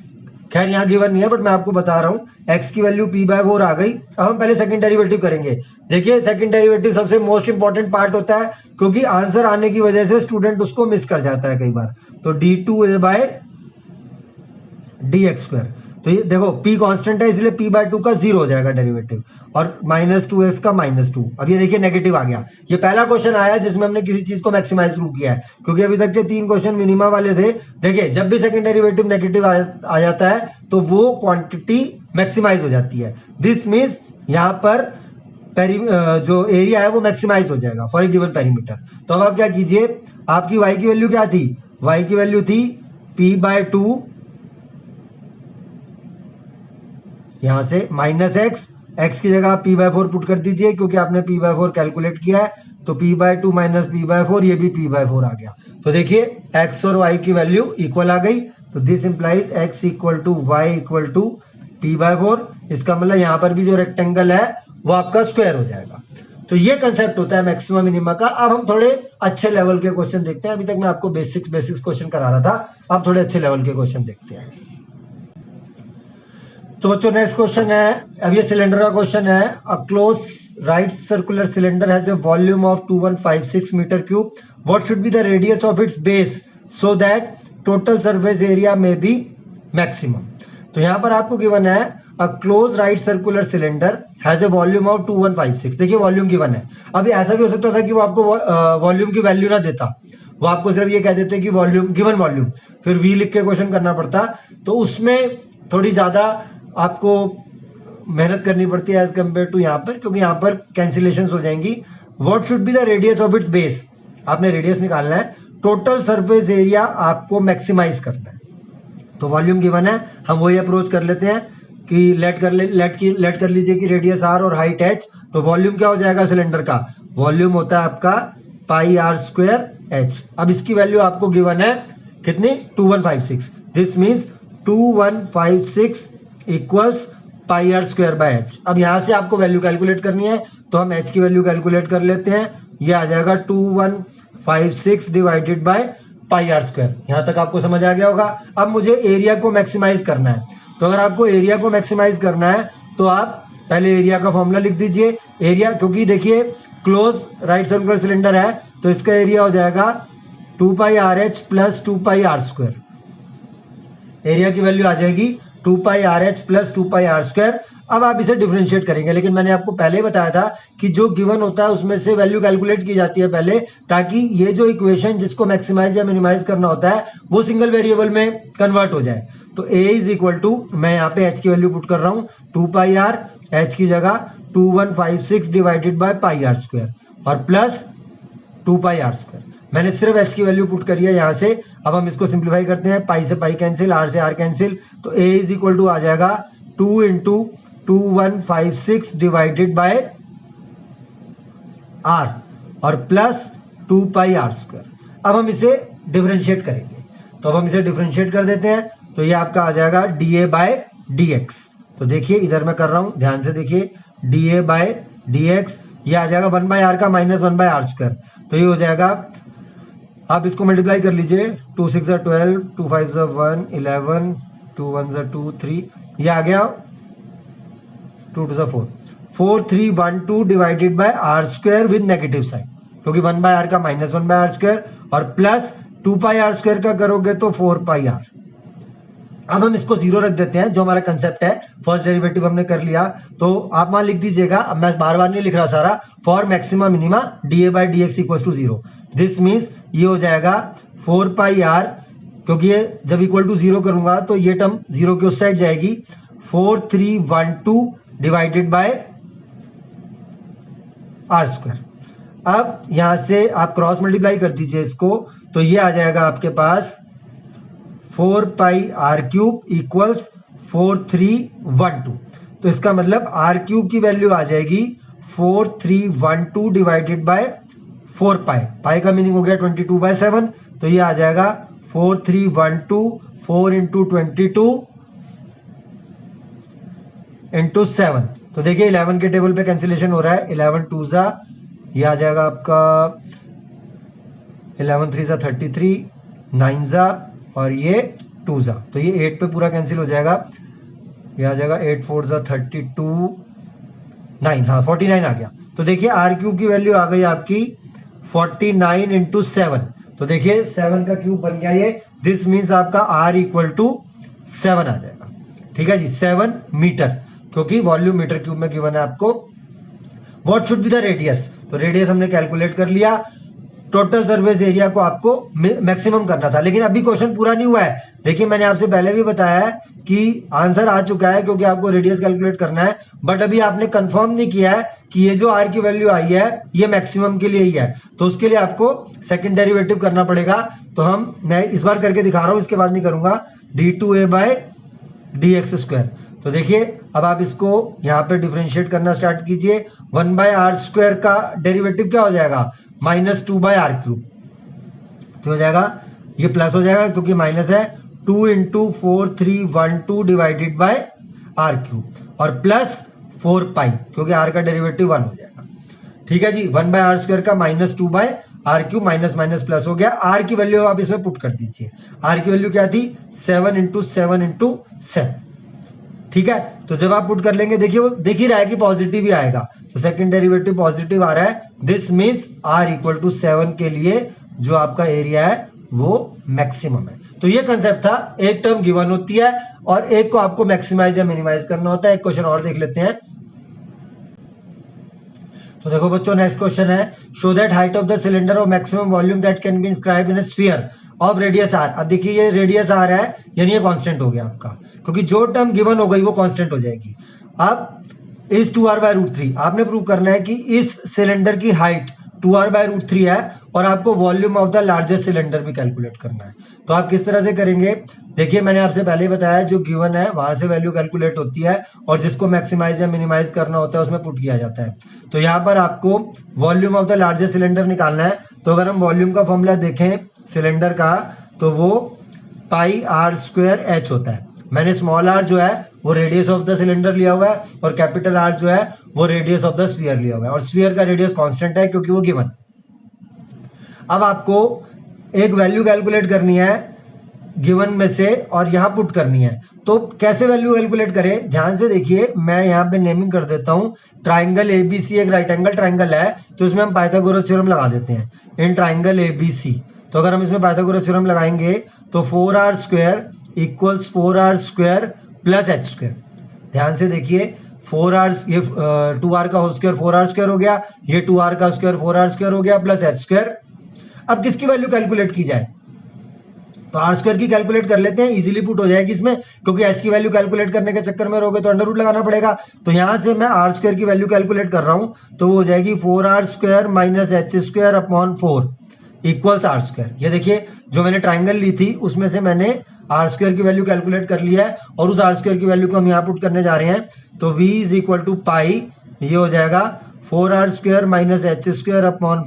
[SPEAKER 1] खैर यहाँ गिवन नहीं है, बट मैं आपको बता रहा हूँ। x की वैल्यू p बाय 4 आ गई। अब हम पहले सेकंड डेरिवेटिव करेंगे। देखिए सेकंड डेरिवेटिव सबसे मोस्ट इंपॉर्टेंट पार्ट होता है, क्योंकि आंसर आने की वजह से स्टूडेंट उसको मिस कर जाता है कई बार। तो d2a बाय dx स्क्वायर, तो ये देखो p कांस्टेंट है, इसलिए p बाय 2 का 0 हो जाएगा डेरिवेटिव, और माइनस 2x का माइनस 2। अब ये देखिए नेगेटिव आ गया। ये पहला क्वेश्चन आया जिसमें हमने किसी चीज को मैक्सिमाइज प्रूव किया है, क्योंकि अभी तक के 3 क्वेश्चन मिनिमा वाले थे। देखिए जब भी सेकंड डेरिवेटिव नेगेटिव आ जाता है तो वो क्वांटिटी मैक्सिमाइज हो जाती है। दिस मीन्स यहाँ पर जो एरिया है वो मैक्सिमाइज हो जाएगा फॉर ए गिवन पेरीमीटर। तो अब आप क्या कीजिए, आपकी y की वैल्यू क्या थी, y की वैल्यू थी p बाय टू, यहां से माइनस एक्स, एक्स की जगह p बाय 4 पुट कर दीजिए, क्योंकि आपने p बाय 4 कैलकुलेट किया है, तो p/2 माइनस p/4, ये भी p/4 आ गया। तो देखिए x और y की वैल्यू इक्वल आ गई, तो this implies x equal to y equal to p/4। इसका मतलब यहाँ पर भी जो रेक्टेंगल है वो आपका स्क्वायर हो जाएगा। तो ये कंसेप्ट होता है मैक्सिमा मिनिमा का। अब हम थोड़े अच्छे लेवल के क्वेश्चन देखते हैं। अभी तक मैं आपको बेसिक्स क्वेश्चन करा रहा था, अब थोड़े अच्छे लेवल के क्वेश्चन देखते हैं। तो बच्चों नेक्स्ट क्वेश्चन है, अब ये सिलेंडर का क्वेश्चन है। A close right circular cylinder has a volume of 2156 metre cube, what should be the radius of its base so that total surface area में बी मैक्सिमम। तो यहाँ पर आपको गिवन है a close right circular cylinder has a volume of 2156। देखिए volume given है। अभी ऐसा भी हो सकता था कि वो आपको वॉल्यूम की वैल्यू ना देता, वो आपको सिर्फ ये कह देते कि वॉल्यूम गिवन वॉल्यूम, फिर वी लिख के क्वेश्चन करना पड़ता। तो उसमें थोड़ी ज्यादा आपको मेहनत करनी पड़ती है एज कम्पेयर टू यहाँ पर, क्योंकि यहाँ पर कैंसिलेशन हो जाएंगी। What should be the radius of its base, आपने रेडियस निकालना है। टोटल सरफेस एरिया आपको मैक्सिमाइज करना है। तो वॉल्यूम गिवन है, हम वही अप्रोच कर लेते हैं कि लेट कर लीजिए कि रेडियस r और हाइट h। तो वॉल्यूम क्या हो जाएगा सिलेंडर का, वॉल्यूम होता है आपका पाई r स्क्वायर h। अब इसकी वैल्यू आपको गिवन है कितनी, 2156। This means 2156 equals pi r square by h। अब यहां से आपको वैल्यू कैलकुलेट करनी है, तो हम h की वैल्यू कैलकुलेट कर लेते हैं। ये आ जाएगा 2156 divided by pi r square. यहां तक आपको समझ आ गया होगा। अब मुझे एरिया को मैक्सिमाइज करना है, तो अगर आपको एरिया को मैक्सिमाइज करना है तो आप पहले एरिया का फॉर्मूला लिख दीजिए। एरिया, क्योंकि देखिए क्लोज राइट सर्कुलर सिलेंडर है तो इसका एरिया हो जाएगा 2πRh प्लस 2πr²। एरिया की वैल्यू आ जाएगी 2πRh प्लस 2πr²। अब आप इसे डिफरेंशिएट करेंगे, लेकिन मैंने आपको पहले ही बताया था कि जो गिवन होता है उसमें से वैल्यू कैलकुलेट की जाती है पहले, ताकि ये जो इक्वेशन जिसको मैक्सिमाइज या मिनिमाइज करना होता है वो सिंगल वेरिएबल में कन्वर्ट हो जाए। तो a इज इक्वल टू, मैं यहाँ पे h की वैल्यू पुट कर रहा हूँ 2πr, h की जगह 2156 डिवाइडेड बाय πr² और प्लस 2πr²। मैंने सिर्फ h की वैल्यू पुट करी है यहाँ से। अब हम इसको सिंप्लीफाई करते हैं, पाई से पाई कैंसिल, r से r कैंसिल, तो a इज इक्वल टू आ जाएगा 2 इंटू 2156 डिवाइडेड बाय r और प्लस 2πr²। अब हम इसे डिफरेंशिएट करेंगे, तो अब हम इसे डिफरेंशिएट कर देते हैं। तो ये आपका आ जाएगा dA बाय dx। तो देखिए इधर मैं कर रहा हूं, ध्यान से देखिए, dA बाय dx, ये आ जाएगा 1/r का माइनस 1/r²। तो ये हो जाएगा, आप इसको मल्टीप्लाई कर लीजिए, 2 6 12, 2 5 1 11, 2 1 2 3, ये आ गया 2 2 4, 4312 divided by r² with negative sign, क्योंकि 1/r का माइनस 1/r² और प्लस 2πr² का करोगे तो 4πr। अब हम इसको जीरो रख देते हैं, जो हमारा कंसेप्ट है फर्स्ट डेरिवेटिव हमने कर लिया। तो आप वहां लिख दीजिएगा, अब मैं बार बार नहीं लिख रहा सारा, for maxima minima dA by dx equal to 0। This means ये हो जाएगा 4πr, क्योंकि ये जब इक्वल टू 0 करूंगा तो ये टर्म 0 के उस साइड जाएगी, 4312 डिवाइडेड बाय r²। अब यहां से आप क्रॉस मल्टीप्लाई कर दीजिए इसको, तो ये आ जाएगा आपके पास 4πr³ इक्वल्स 4312। तो इसका मतलब r³ की वैल्यू आ जाएगी 4312 डिवाइडेड बाय 4π। पाई का मीनिंग हो गया 22/7, तो ये आ जाएगा 4312 4 इंटू 22 इंटू 7। तो देखिए 11 के टेबल पे कैंसिलेशन हो रहा है, 11 2 जा, ये आ जाएगा आपका 11 3 जा 33, 9 जा और ये 2 जा, तो ये 8 पे पूरा कैंसिल हो जाएगा। ये आ जाएगा 8 4 जा 32, 9, हाँ 49 आ गया। तो देखिए r³ की वैल्यू आ गई आपकी 49 इंटू 7। तो देखिए 7 का क्यूब बन गया ये। दिस मीन्स आपका r इक्वल टू 7 आ जाएगा। ठीक है जी, 7 मीटर, क्योंकि वॉल्यूम मीटर क्यूब में गिवन है आपको। What should be the radius, तो रेडियस हमने कैलकुलेट कर लिया। टोटल सरफेस एरिया को आपको मैक्सिमम करना था, लेकिन अभी क्वेश्चन पूरा नहीं हुआ है। देखिए मैंने आपसे पहले भी बताया है कि आंसर आ चुका है, क्योंकि आपको रेडियस कैलकुलेट करना है, बट अभी आपने कंफर्म नहीं किया है कि ये जो r की वैल्यू आई है ये मैक्सिमम के लिए ही है। तो उसके लिए आपको सेकंड डेरिवेटिव करना पड़ेगा। तो मैं इस बार करके दिखा रहा हूं, इसके बाद नहीं करूंगा, d2a बाय dx²। तो देखिए अब आप इसको यहाँ पे डिफरेंशिएट करना स्टार्ट कीजिए। 1/r² का डेरिवेटिव क्या हो जाएगा, -2/r³। तो हो जाएगा ये प्लस हो जाएगा क्योंकि माइनस है, 2 × 4 3 1 2 डिवाइडेड बाय r³ और प्लस 4π क्योंकि r का डेरिवेटिव 1 हो जाएगा। ठीक है जी, 1/r² का -2/r³ माइनस माइनस प्लस हो गया। r की वैल्यू आप इसमें पुट कर दीजिए। r की वैल्यू क्या थी, 7 × 7 × 7। ठीक है, तो जब आप पुट कर लेंगे देखिए वो देख ही रहा है कि पॉजिटिव ही आएगा, तो सेकंड डेरिवेटिव पॉजिटिव आ रहा है। दिस मीन्स r = 7 के लिए जो आपका एरिया है वो मैक्सिमम है। तो ये कंसेप्ट था, एक टर्म गिवन होती है और एक को आपको मैक्सिमाइज या मिनिमाइज करना होता है। एक क्वेश्चन और देख लेते हैं। तो देखो बच्चों नेक्स्ट क्वेश्चन है, show that height of the cylinder of maximum volume that can be inscribed in a sphere of radius r। अब देखिए ये रेडियस r है, यानी ये कांस्टेंट हो गया आपका, क्योंकि जो टर्म गिवन हो गई वो कांस्टेंट हो जाएगी। अब इस 2r/√3 आपने प्रूव करना है कि इस सिलेंडर की हाइट 2r/√3 है और आपको volume of the largest cylinder भी कैलकुलेट करना है। तो आप किस तरह से करेंगे, देखिए मैंने आपसे पहले ही बताया जो गिवन है वहां से वैल्यू कैलकुलेट होती है और जिसको मैक्सिमाइज या मिनिमाइज करना होता है उसमें पुट किया जाता है। तो यहाँ पर आपको volume of the largest cylinder निकालना है। तो अगर हम वॉल्यूम का फॉर्मूला देखें सिलेंडर का तो वो πr² होता है। मैंने स्मॉल r जो है वो रेडियस ऑफ द सिलेंडर लिया हुआ है और कैपिटल R जो है वो रेडियस ऑफ द स्फीयर लिया हुआ है और स्फीयर का रेडियस कांस्टेंट है क्योंकि वो गिवन। अब आपको एक वैल्यू कैलकुलेट करनी है गिवन में से और यहाँ पुट करनी है। तो कैसे वैल्यू कैलकुलेट करें, ध्यान से देखिए, मैं यहाँ पे नेमिंग कर देता हूँ। ट्राइंगल ABC एक राइट एंगल ट्राइंगल है, तो इसमें हम पाइथागोरस थ्योरम लगा देते हैं इन ट्राइंगल ABC। तो अगर हम इसमें पाइथागोरस थ्योरम लगाएंगे तो 4r² = 4r² + h²। ध्यान से देखिए 4r, ये 2r का होल स्क्वायर 4r² हो गया, ये 2r का स्क्वायर 4r² हो गया प्लस h²। अब किसकी वैल्यू कैलकुलेट की जाए, तो r² की कैलकुलेट कर लेते हैं, इजीली पुट हो जाएगी इसमें, क्योंकि h की वैल्यू कैलकुलेट करने के चक्कर में रहोगे तो अंडर रूट लगाना पड़ेगा। तो यहां से मैं r² की वैल्यू कैलकुलेट कर रहा हूं, तो वो हो जाएगी 4r² - h² / r²। ये देखिए जो मैंने ट्राइंगल ली थी उसमें से मैंने r² की वैल्यू कैलकुलेट कर लिया है और उस r² की वैल्यू को हम यहाँ पुट करने जा रहे हैं। तो v = π, ये हो जाएगा 4r² - h² /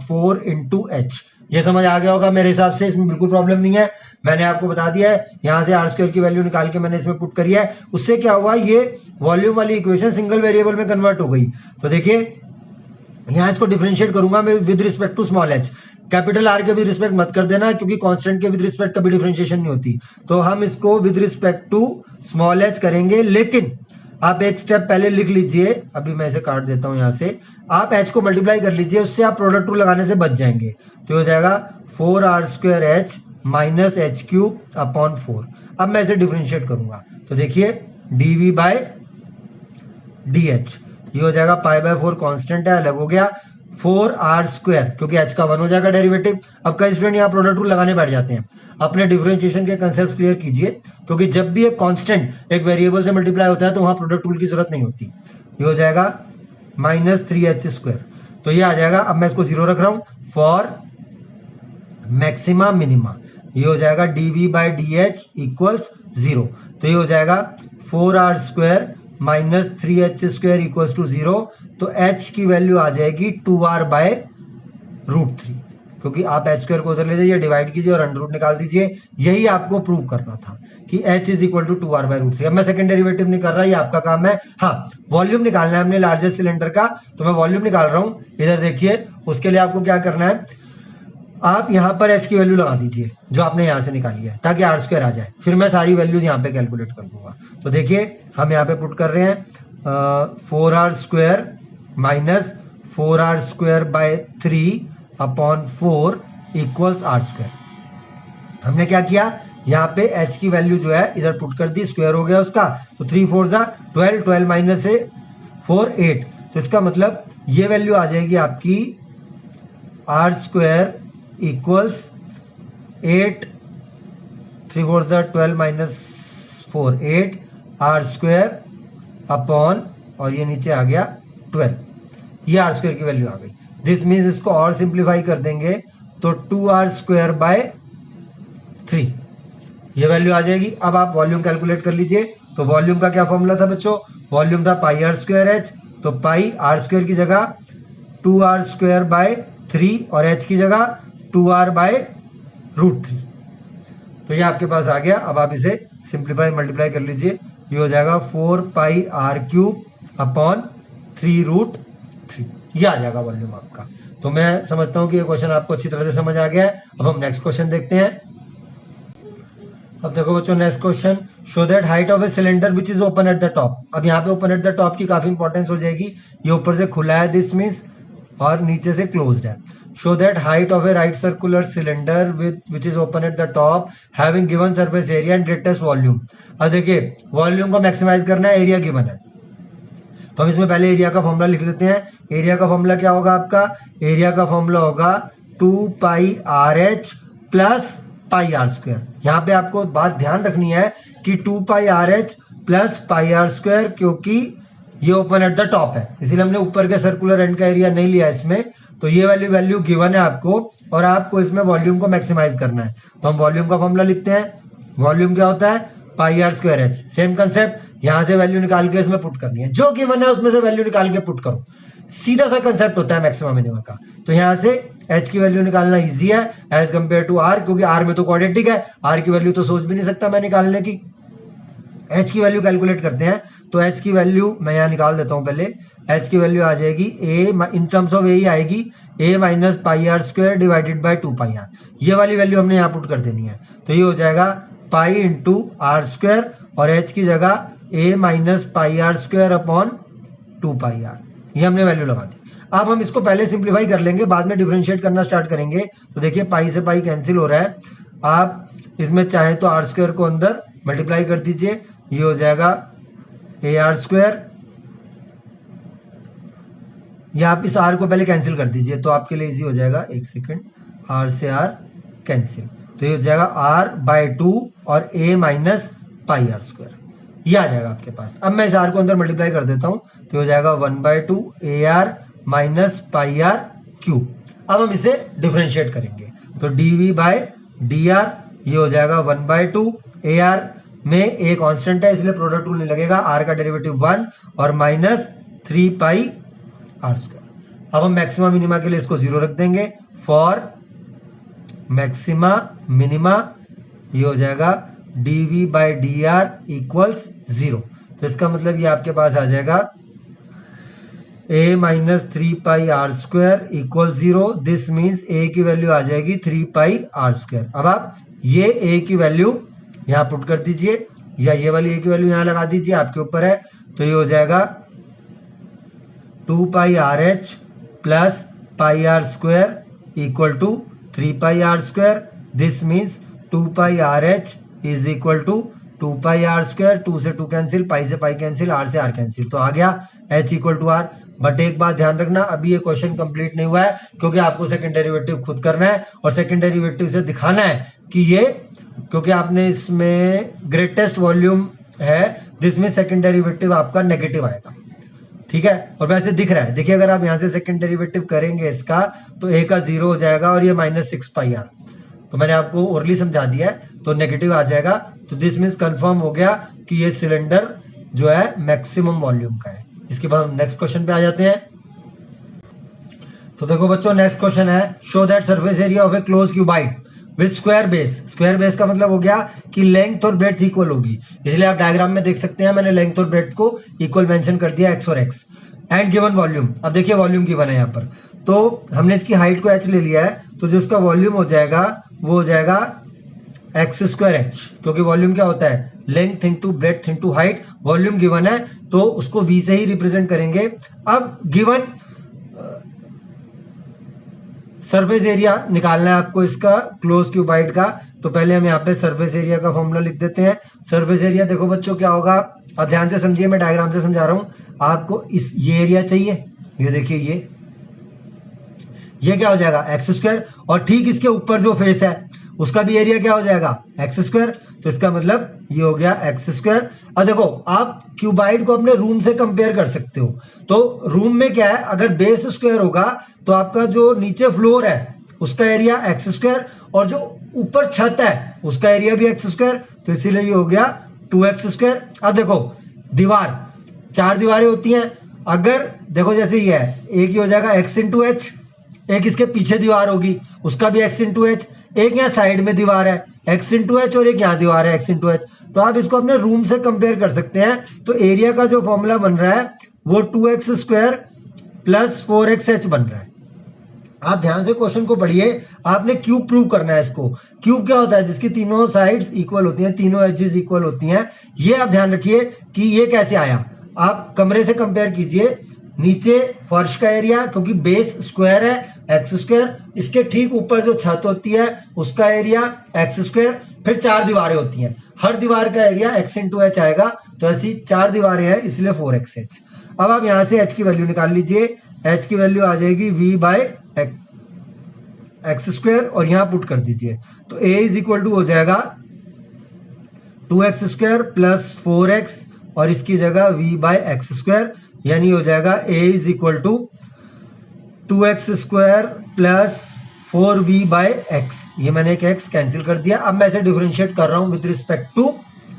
[SPEAKER 1] 4 × h। ये समझ आ गया होगा मेरे हिसाब से, इसमें बिल्कुल प्रॉब्लम नहीं है। मैंने आपको बता दिया है, यहाँ से r² की वैल्यू निकाल के मैंने इसमें पुट करी है। उससे क्या हुआ, ये वॉल्यूम वाली इक्वेशन सिंगल वेरिएबल में कन्वर्ट हो गई। तो देखिए यहाँ इसको डिफरेंशिएट करूंगा मैं with respect to small h। Capital R के विद रिस्पेक्ट मत कर देना, क्योंकि कांस्टेंट के विद रिस्पेक्ट कभी डिफरेंशिएशन नहीं होती। तो हम इसको with respect to small h करेंगे, लेकिन आप एक स्टेप पहले लिख लीजिए, अभी मैं इसे काट देता हूं यहाँ से, आप h को मल्टीप्लाई कर लीजिए, उससे आप प्रोडक्ट रूल लगाने से बच जाएंगे। तो हो जाएगा 4r² h - h³ / 4। अब मैं इसे डिफरेंशिएट करूंगा तो देखिए dv/dh, ये हो जाएगा π/4 कांस्टेंट है, अलग हो गया 4r² क्योंकि h का 1 हो जाएगा डेरिवेटिव। अब कई स्टूडेंट यहाँ प्रोडक्ट रूल लगाने बैठ जाते हैं। अपने डिफरेंशिएशन के कंसेप्ट क्लियर कीजिए, क्योंकि जब भी एक कांस्टेंट एक वेरिएबल से मल्टीप्लाई होता है तो वहां प्रोडक्ट रूल की जरूरत नहीं होती। ये हो जाएगा -3h², तो ये आ जाएगा। अब मैं इसको 0 रख रहा हूं फॉर मैक्सिमा मिनिमा, ये हो जाएगा dv/dh = 0। तो ये हो जाएगा 4r² - 3h² = 0। तो h की वैल्यू आ जाएगी 2r/√3, क्योंकि आप h² को उधर ले जाइए, डिवाइड कीजिए और अंडर रूट निकाल दीजिए। यही आपको प्रूव करना था कि h = 2r/√3। अब मैं सेकंड डेरिवेटिव नहीं कर रहा, ये आपका काम है। हाँ, वॉल्यूम निकालना है हमने लार्जेस्ट सिलेंडर का, तो मैं वॉल्यूम निकाल रहा हूं। इधर देखिए, उसके लिए आपको क्या करना है, आप यहाँ पर h की वैल्यू लगा दीजिए जो आपने यहाँ से निकाली है, ताकि r² आ जाए। फिर मैं सारी वैल्यूज यहाँ पे कैलकुलेट कर दूंगा। तो देखिए हम यहाँ पे पुट कर रहे हैं 4r² - 4r² / 3/4 = r²। हमने क्या किया, यहाँ पे h की वैल्यू जो है इधर पुट कर दी, स्क्वायर हो गया उसका, तो 3 4 12, 12 - 4 8। तो इसका मतलब ये वैल्यू आ जाएगी आपकी r² = 8, 3 4 12 - 4 8 r² अपॉन, और ये नीचे आ गया 12, ये r² की वैल्यू आ गई। दिस मीन्स इसको और सिंप्लीफाई कर देंगे तो 2r² / 3 ये वैल्यू आ जाएगी। अब आप वॉल्यूम कैलकुलेट कर लीजिए। तो वॉल्यूम का क्या फॉर्मूला था बच्चों, वॉल्यूम था पाई आर स्क्वायर एच, तो पाई आर स्क्वायर की जगह 2r स्क्वायर बाय 3 और h की जगह 2r बाय रूट 3। तो ये आपके पास आ गया। अब आप इसे सिंप्लीफाई मल्टीप्लाई कर लीजिए, ये हो जाएगा 4 पाई आर क्यूब अपॉन 3 रूट 3, ये आ जाएगा वॉल्यूम आपका। तो मैं समझता हूं कि ये क्वेश्चन आपको अच्छी तरह से समझ आ गया है। अब हम नेक्स्ट क्वेश्चन देखते हैं। अब देखो बच्चों next question, show that height of a cylinder which is open at the top. अब यहाँ पे ओपन एट द टॉप की काफी इंपॉर्टेंस हो जाएगी, ये ऊपर से खुला है दिस मीन्स और नीचे से क्लोज्ड है। Show that height of A right circular cylinder which is open at the top having given surface area and greatest volume. अब देखिए वॉल्यूम को मैक्सिमाइज करना है, एरिया गिवन है, तो हम इसमें पहले एरिया का फॉर्मूला लिख देते हैं। एरिया का फॉर्मूला क्या होगा आपका, एरिया का फॉर्मूला होगा 2 pi R H plus pi are square. यहाँ पे आपको बात ध्यान रखनी है कि 2 pi R H plus pi are square, क्योंकि ये ओपन एट द टॉप है इसीलिए हमने ऊपर के सर्कुलर एंड का एरिया नहीं लिया इसमें। तो ये वाली वैल्यू गिवन है आपको और आपको इसमें वॉल्यूम को मैक्सिमाइज करना है। तो हम वॉल्यूम का फॉर्मूला लिखते हैं। वॉल्यूम क्या होता है, pi are square H. Same concept, यहां से वैल्यू निकाल के इसमें पुट करनी है, जो गिवन है उसमें से वैल्यू निकाल के पुट करो, सीधा सा कंसेप्ट होता है मैक्सिमम मिनिमम का। तो यहां से h की वैल्यू निकालना इजी है एज कंपेयर टू r, क्योंकि r में तो क्वाड्रेटिक है, r की वैल्यू तो सोच भी नहीं सकता मैं निकालने की। h की वैल्यू कैलकुलेट करते हैं, तो h की वैल्यू मैं यहां निकाल देता हूं पहले। h की वैल्यू आ जाएगी a in terms of a ही आएगी, a minus pi are square divided by 2 pi r. ये वाली वैल्यू हमने यहाँ पुट कर देनी है, तो ये हो जाएगा पाई इंटू आर स्क्वायर और h की जगह a minus pi are square upon 2 pi r, ये हमने वैल्यू लगा दी। अब हम इसको पहले सिंप्लीफाई कर लेंगे, बाद में डिफरेंशिएट करना स्टार्ट करेंगे। तो देखिए पाई से पाई कैंसिल हो रहा है, आप इसमें चाहे तो आर स्क्वायर को अंदर मल्टीप्लाई कर दीजिए, ये हो जाएगा ए आर स्क्वायर, या आप इस आर को पहले कैंसिल कर दीजिए तो आपके लिए इजी हो जाएगा। एक सेकेंड, आर से आर कैंसिल, तो ये हो जाएगा आर बाय 2 और ए माइनस पाई आर स्क्वायर, ये आ जाएगा आपके पास। अब मैं इस आर को अंदर मल्टीप्लाई कर देता हूं, तो हो जाएगा 1/2 a r minus pi r cube. अब हम इसे डिफरेंशिएट करेंगे, तो डीवी बाय डी आर, ये हो जाएगा 1/2 ए आर में ए कांस्टेंट है इसलिए प्रोडक्ट रूल नहीं लगेगा, आर का डेरिवेटिव 1 और माइनस 3 पाई आर स्क्वायर। अब हम मैक्सिमा मिनिमा के लिए इसको 0 रख देंगे, फॉर मैक्सिमा मिनिमा ये हो जाएगा dv by D R equals 0। तो इसका मतलब ये आपके पास आ जाएगा a minus 3 pi are square equal 0। This means a की वैल्यू आ जाएगी 3 पाई आर स्क्वायर। अब आप ये a की वैल्यू यहाँ पुट कर दीजिए, या ये वाली a की वैल्यू यहाँ लगा दीजिए, आपके ऊपर है। तो ये हो जाएगा 2 pi R H plus pi are square equal to 3 pi are square. This means 2 pi R H is equal to 2 pi are square, 2 से 2 कैंसिल, पाई से पाई कैंसिल, आर से आर कैंसिल, तो आ गया h equal to R. But एक बात ध्यान रखना, अभी ये क्वेश्चन कंप्लीट नहीं हुआ है, क्योंकि आपको सेकंड डेरिवेटिव खुद करना है और सेकंड डेरिवेटिव से दिखाना है कि ये, क्योंकि आपने इसमें ग्रेटेस्ट वॉल्यूम है, जिसमें सेकंड डेरिवेटिव आपका नेगेटिव आएगा, ठीक है। और वैसे दिख रहा है, देखिए अगर आप यहाँ से सेकंड डेरिवेटिव करेंगे इसका, तो a का 0 हो जाएगा और ये माइनस 6 पाई आर, तो मैंने आपको ओरली समझा दिया है, तो नेगेटिव आ जाएगा। तो दिस मीन्स कंफर्म हो गया कि ये सिलेंडर जो है मैक्सिमम वॉल्यूम का है। इसके बाद हम नेक्स्ट क्वेश्चन पे आ जाते हैं। तो देखो बच्चों नेक्स्ट क्वेश्चन है, show that surface area of A close cuboid with square base. Square base का मतलब हो गया कि लेंथ और ब्रेड्थ इक्वल होगी, इसलिए आप डायग्राम में देख सकते हैं मैंने लेंथ और ब्रेड्थ को इक्वल मेंशन कर दिया, x और x, एंड गिवन वॉल्यूम। अब देखिए वॉल्यूम गिवन है यहाँ पर, तो हमने इसकी हाइट को h ले लिया है, तो जो इसका वॉल्यूम हो जाएगा वो हो जाएगा एक्स स्क्वायर एच, क्योंकि वॉल्यूम क्या होता है, length into breadth into height. Volume given है तो उसको v से ही रिप्रेजेंट करेंगे। अब गिवन सरफेस एरिया निकालना है आपको इसका क्लोज क्यूबाइड का, तो पहले हम यहाँ पे सरफेस एरिया का फॉर्मूला लिख देते हैं। सरफेस एरिया देखो बच्चों क्या होगा, अब ध्यान से समझिए, मैं डायग्राम से समझा रहा हूं आपको। इस ये एरिया चाहिए, ये देखिए ये क्या हो जाएगा एक्स स्क्वायर, और ठीक इसके ऊपर जो फेस है उसका भी एरिया क्या हो जाएगा एक्स स्क्वायर, तो इसका मतलब ये हो गया एक्स स्क्वायर। और देखो आप क्यूबाइड को अपने रूम से कंपेयर कर सकते हो, तो रूम में क्या है, अगर बेस स्क्वायर होगा तो आपका जो नीचे फ्लोर है उसका एरिया एक्स स्क्वायर, और जो ऊपर छत है उसका एरिया भी एक्स स्क्वायर, तो इसीलिए ये हो गया 2x²। अब देखो दीवार, 4 दीवारें होती हैं, अगर देखो जैसे ये है, एक ही हो जाएगा x इंटू एच, एक इसके पीछे दीवार होगी उसका भी x इंटू एच, एक यहाँ साइड में दीवार है x इंटू एच और एक यहाँ दीवार है x इंटू एच। तो आप इसको अपने रूम से कंपेयर कर सकते हैं। तो एरिया का जो फॉर्मूला बन रहा है वो 2x² प्लस 4xh बन रहा है। आप ध्यान से क्वेश्चन को पढ़िए, आपने क्यूब प्रूव करना है इसको। क्यूब क्या होता है? जिसकी तीनों साइड्स इक्वल होती हैं, तीनों एजेस इक्वल होती हैं। ये आप ध्यान रखिए कि ये कैसे आया। आप कमरे से कंपेयर कीजिए, नीचे फर्श का एरिया, क्योंकि बेस स्क्वायर है x², इसके ठीक ऊपर जो छत होती है उसका एरिया x², फिर 4 दीवारें होती हैं, हर दीवार का एरिया x इंटू एच आएगा। तो ऐसी 4 दीवारें हैं इसलिए 4xh। अब आप यहां से h की वैल्यू निकाल लीजिए, h की वैल्यू आ जाएगी v/x² और यहां पुट कर दीजिए। तो a इज इक्वल टू हो जाएगा 2x² प्लस 4x और इसकी जगह v/x², यानी हो जाएगा a is equal to 2x² plus 4v/x। ये मैंने एक x कैंसिल कर दिया। अब मैं इसे डिफरेंशिएट कर रहा हूं विद रिस्पेक्ट टू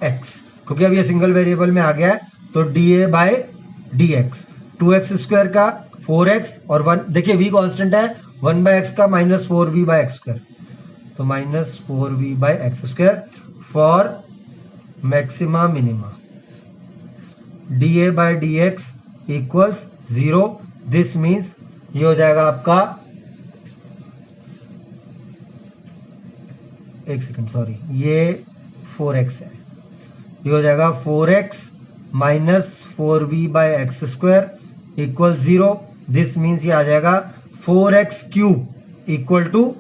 [SPEAKER 1] x, क्योंकि अब ये सिंगल वेरिएबल में आ गया है। तो dA/dx 2x² का 4x और 1, देखिए v कांस्टेंट है, 1/x का माइनस 4v/x², तो minus 4v/x² for maxima minima. dA/dx equals 0। This means ये हो जाएगा आपका, एक सेकंड सॉरी, ये 4x है, ये हो जाएगा 4x minus 4v/x² equal 0। This means ये आ जाएगा 4x³ इक्वल टू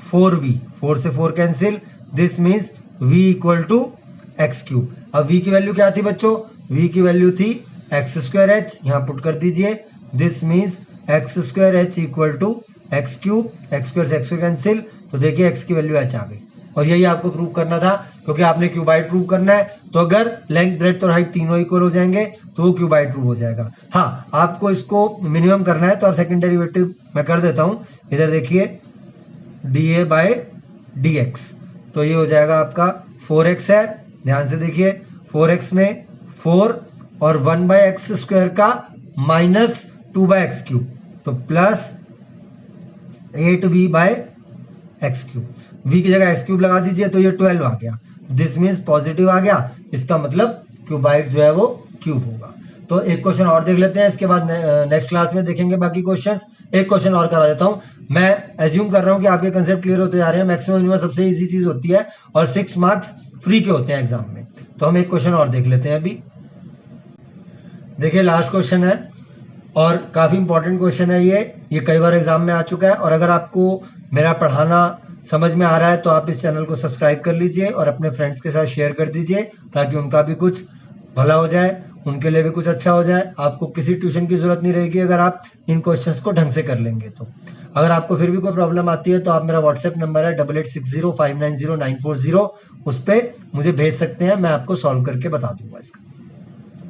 [SPEAKER 1] 4v, 4 से 4 cancel, this means v equal to x³। अब v की वैल्यू क्या थी बच्चों? v की वैल्यू थी x²h, यहाँ पुट कर दीजिए। This means x²h equal to x³, x² से x² कैंसिल, तो देखिए x की वैल्यू h आ गई। और यही आपको प्रूव करना था, क्योंकि आपने क्यूबाइड प्रूव करना है। तो अगर लेंथ, ब्रेड्थ और हाइट तीनों इक्वल हो जाएंगे तो वो क्यूबाइड प्रूव हो जाएगा। हाँ, आपको इसको मिनिमम करना है, तो आप सेकंड डेरिवेटिव मैं कर देता हूं। इधर देखिए dA/dx, तो ये हो जाएगा आपका 4x है, ध्यान से देखिए 4x में 4 और 1/x² का माइनस 2/x³, तो प्लस 8v/x³। v की जगह x³ लगा दीजिए तो ये 12 आ गया। दिस मीन्स पॉजिटिव आ गया, इसका मतलब क्यूबाइड जो है वो क्यूब होगा। तो एक क्वेश्चन और देख लेते हैं, इसके बाद नेक्स्ट क्लास में देखेंगे बाकी क्वेश्चंस। एक क्वेश्चन और करा देता हूं। मैं एज्यूम कर रहा हूं कि आपके कंसेप्ट क्लियर होते जा रहे हैं। मैक्सिमम मिनिमम सबसे इजी चीज होती है और 6 मार्क्स फ्री के होते हैं एग्जाम में। तो हम एक क्वेश्चन और देख लेते हैं अभी। देखिए लास्ट क्वेश्चन है और काफी इंपॉर्टेंट क्वेश्चन है ये कई बार एग्जाम में आ चुका है। और अगर आपको मेरा पढ़ाना समझ में आ रहा है तो आप इस चैनल को सब्सक्राइब कर लीजिए और अपने फ्रेंड्स के साथ शेयर कर दीजिए, ताकि उनका भी कुछ भला हो जाए, उनके लिए भी कुछ अच्छा हो जाए। आपको किसी ट्यूशन की जरूरत नहीं रहेगी अगर आप इन क्वेश्चंस को ढंग से कर लेंगे तो। अगर आपको फिर भी कोई प्रॉब्लम आती है तो आप, मेरा व्हाट्सएप नंबर है 8860590940, उस पर मुझे भेज सकते हैं, मैं आपको सॉल्व करके बता दूंगा इसका।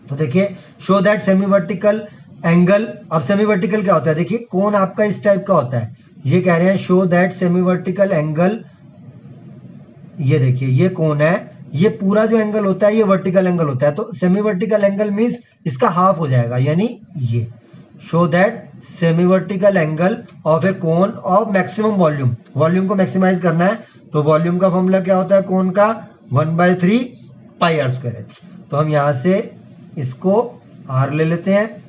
[SPEAKER 1] तो देखिए, show that semi vertical angle. अब सेमी वर्टिकल क्या होता है? देखिए कोण आपका इस टाइप का होता है। ये कह रहे हैं show that semi vertical angle, ये देखिए ये कोण है, ये पूरा जो एंगल होता है ये वर्टिकल एंगल होता है। तो सेमी वर्टिकल एंगल मींस इसका हाफ हो जाएगा, यानी ये show that semi vertical angle of A cone of maximum volume. Volume को मैक्सिमाइज करना है तो वॉल्यूम का फॉर्मूला क्या होता है कोन का? 1/3 पाई r²h। तो हम यहां से इसको r ले लेते हैं,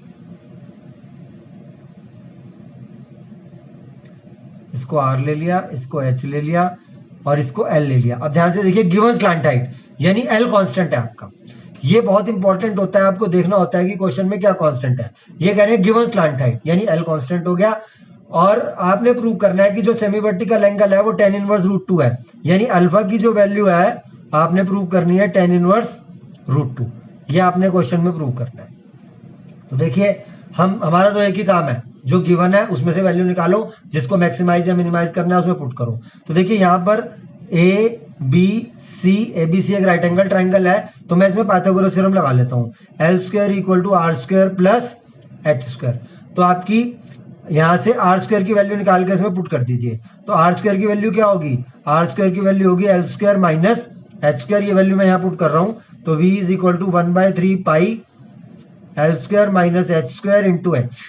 [SPEAKER 1] इसको r ले लिया, इसको h ले लिया और इसको l ले लिया। अब ध्यान से देखिए, गिवन स्लैंट हाइट यानी l कांस्टेंट है आपका। ये बहुत इंपॉर्टेंट होता है, आपको देखना होता है कि क्वेश्चन में क्या कांस्टेंट है। ये कह रहे हैं गिवन स्लैंट हाइट यानी l कांस्टेंट हो गया। और आपने प्रूव करना है कि जो सेमी वर्टिकल एंगल है वो tan इनवर्स √2 है, यानी अल्फा की जो वैल्यू है आपने प्रूव करनी है tan इनवर्स √2। ये आपने क्वेश्चन में प्रूव करना है। तो देखिए, हमारा तो एक ही काम है, जो गिवन है उसमें से वैल्यू निकालो, जिसको मैक्सिमाइज या मिनिमाइज करना है उसमें पुट करो। तो देखिए यहाँ पर ABC एक राइट एंगल ट्राइंगल है, तो मैं इसमें पाइथागोरस थ्योरम लगा लेता हूँ। L² = r² plus h²। तो आपकी यहाँ से r² की वैल्यू निकाल के इसमें पुट कर दीजिए। तो r² की वैल्यू क्या होगी? r² की वैल्यू होगी L² माइनस एच स्क्वायर ये वैल्यू मैं यहाँ पुट कर रहा हूँ, तो v is equal to 1/3 pi l square minus h square into h.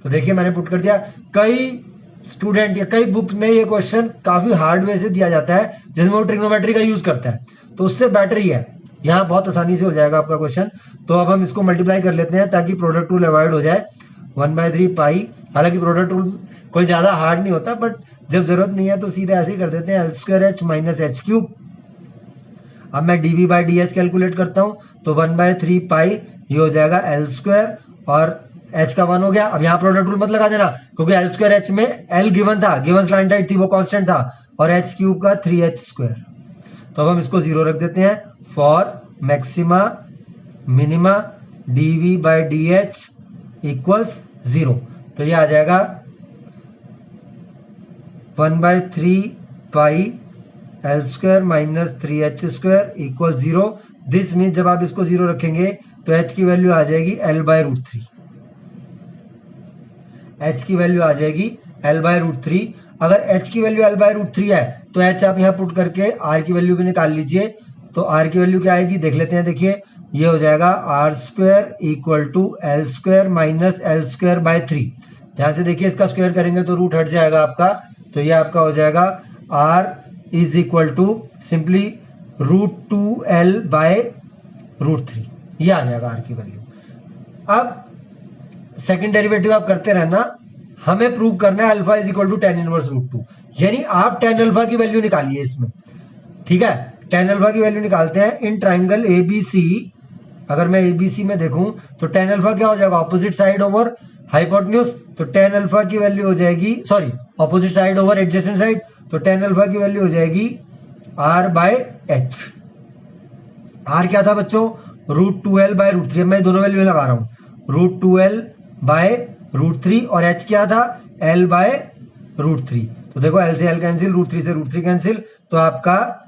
[SPEAKER 1] तो देखिए मैंने पुट कर दिया। कई स्टूडेंट या कई बुक में ये क्वेश्चन काफी हार्ड वे से दिया जाता है जिसमें वो ट्रिग्नोमेट्री का यूज करता है, तो उससे बेटर ही है, यहाँ बहुत आसानी से हो जाएगा आपका क्वेश्चन। तो अब हम इसको मल्टीप्लाई कर लेते हैं ताकि प्रोडक्ट रूल अवॉइड हो जाए। 1/3 पाई, हालांकि प्रोडक्ट रूल कोई ज्यादा हार्ड नहीं होता, बट जब जरूरत नहीं है तो सीधे ऐसे ही कर देते हैं, l square h minus h cube. अब मैं d v by d h calculate करता हूँ, तो 1/3 पाई ये हो जाएगा एल स्क्वायर और एच का 1 हो गया। अब यहाँ प्रोडक्ट रूल मत लगा देना, क्योंकि एल स्क्वायर एच में एल गिवन था, गिवन स्लैंट हाइट थी, वो कांस्टेंट था, और एच क्यूब का 3h स्क्वायर। तो अब हम इसको 0 रख देते हैं। For maxima minima d v by d h equals 0। तो ये आ जाएगा 1/3 pi l square minus 3h square equal 0। This means जब आप इसको 0 रखेंगे तो h की वैल्यू आ जाएगी L/√3। h की वैल्यू आ जाएगी L/√3। अगर h की वैल्यू L/√3 है तो h आप यहाँ पुट करके r की वैल्यू भी निकाल लीजिए। तो r की वैल्यू क्या आएगी देख लेते हैं। देखिए ये हो जाएगा r square equal to l square minus l square by 3। ध्यान से देखिए, इसका स्क्वायर करेंगे तो रूट हट जाएगा आपका, तो ये आपका हो जाएगा r is equal to simply √2l/√3। ये आ जाएगा r की वैल्यू। अब सेकंड डेरिवेटिव आप करते रहना, हमें प्रूव करना है alpha is equal to tan inverse √2, यानी आप tan अल्फा की वैल्यू निकालिए इसमें। ठीक है, tan अल्फा की वैल्यू निकालते हैं इन ट्राइंगल ABC। अगर मैं ABC में देखूं तो tan अल्फा क्या हो जाएगा, ऑपोजिट साइड ओवर हाइपोटेन्यूज। तो tan अल्फा की वैल्यू हो जाएगी, sorry opposite side over adjacent side, तो tan अल्फा की वैल्यू हो जाएगी r/h। r क्या था बच्चों, √2l/√3। मैं दोनों वैल्यू लगा रहा हूं, √2l/√3, और h क्या था l/√3। तो देखो l से l कैंसिल, √3 से √3 कैंसिल, तो आपका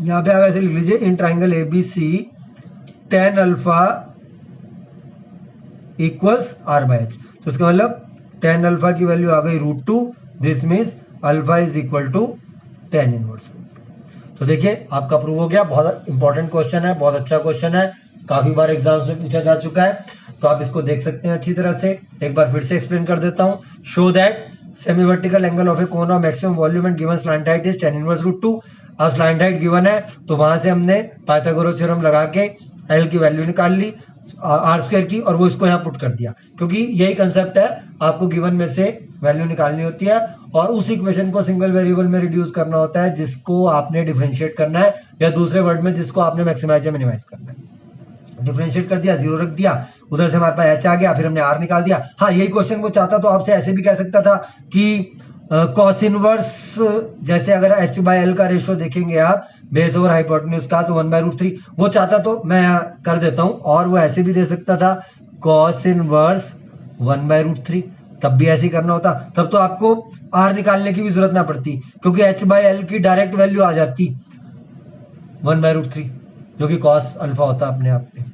[SPEAKER 1] यहाँ पे आप ऐसे लिख लीजिए in triangle ABC tan alpha equals r/h। तो इसका मतलब tan अल्फा की वैल्यू आ गई √2। This means alpha is equal to tan inverse. तो देखिए आपका प्रूव हो गया। बहुत इंपॉर्टेंट क्वेश्चन है, बहुत अच्छा क्वेश्चन है, काफी बार एग्जाम्स में पूछा जा चुका है, तो आप इसको देख सकते हैं अच्छी तरह से। एक बार फिर से एक्सप्लेन कर देता हूं। Show that semi vertical angle of A cone of maximum volume and given slant height is tan inverse √2। अब स्लैंट हाइट गिवन है तो वहां से हमने पाइथागोरस थ्योरम लगा के एल की वैल्यू निकाल ली आर स्क्वायर की, और वो इसको यहाँ पुट कर दिया, क्योंकि यही कंसेप्ट है, आपको गिवन में से वैल्यू निकालनी होती है और उस इक्वेशन को सिंगल वेरिएबल में रिड्यूस करना होता है जिसको आपने डिफरेंशिएट करना है, या दूसरे वर्ड में जिसको आपने मैक्सिमाइज या मिनिमाइज करना है। डिफरेंशिएट कर दिया, 0 रख दिया, उधर से हमारे पास h आ गया, फिर हमने r निकाल दिया। हाँ, यही क्वेश्चन वो चाहता तो आपसे ऐसे भी कह सकता था कि कॉस इनवर्स, जैसे अगर h/l का रेशियो देखेंगे आप बेस ओवर हाइपोटेन्यूज का, तो 1/√3 वो चाहता तो मैं कर देता हूं, और वो ऐसे भी दे सकता था कॉस इनवर्स 1/√3, तब भी ऐसे ही करना होता, तब तो आपको r निकालने की भी जरूरत ना पड़ती, क्योंकि h/l की डायरेक्ट वैल्यू आ जाती 1/√3, जो कि कॉस अल्फा होता अपने आप में।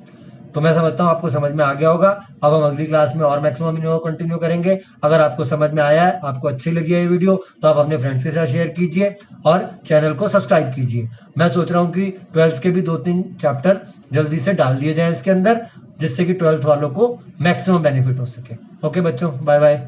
[SPEAKER 1] तो मैं समझता हूं आपको समझ में आ गया होगा। अब हम अगली क्लास में और मैक्सिमम मिनिमम कंटिन्यू करेंगे। अगर आपको समझ में आया है, आपको अच्छी लगी है ये वीडियो, तो आप अपने फ्रेंड्स के साथ शेयर कीजिए और चैनल को सब्सक्राइब कीजिए। मैं सोच रहा हूँ कि 12th के भी 2-3 चैप्टर जल्दी से डाल दिए जाए इसके अंदर, जिससे कि 12th वालों को मैक्सिमम बेनिफिट हो सके। ओके बच्चों, बाय बाय।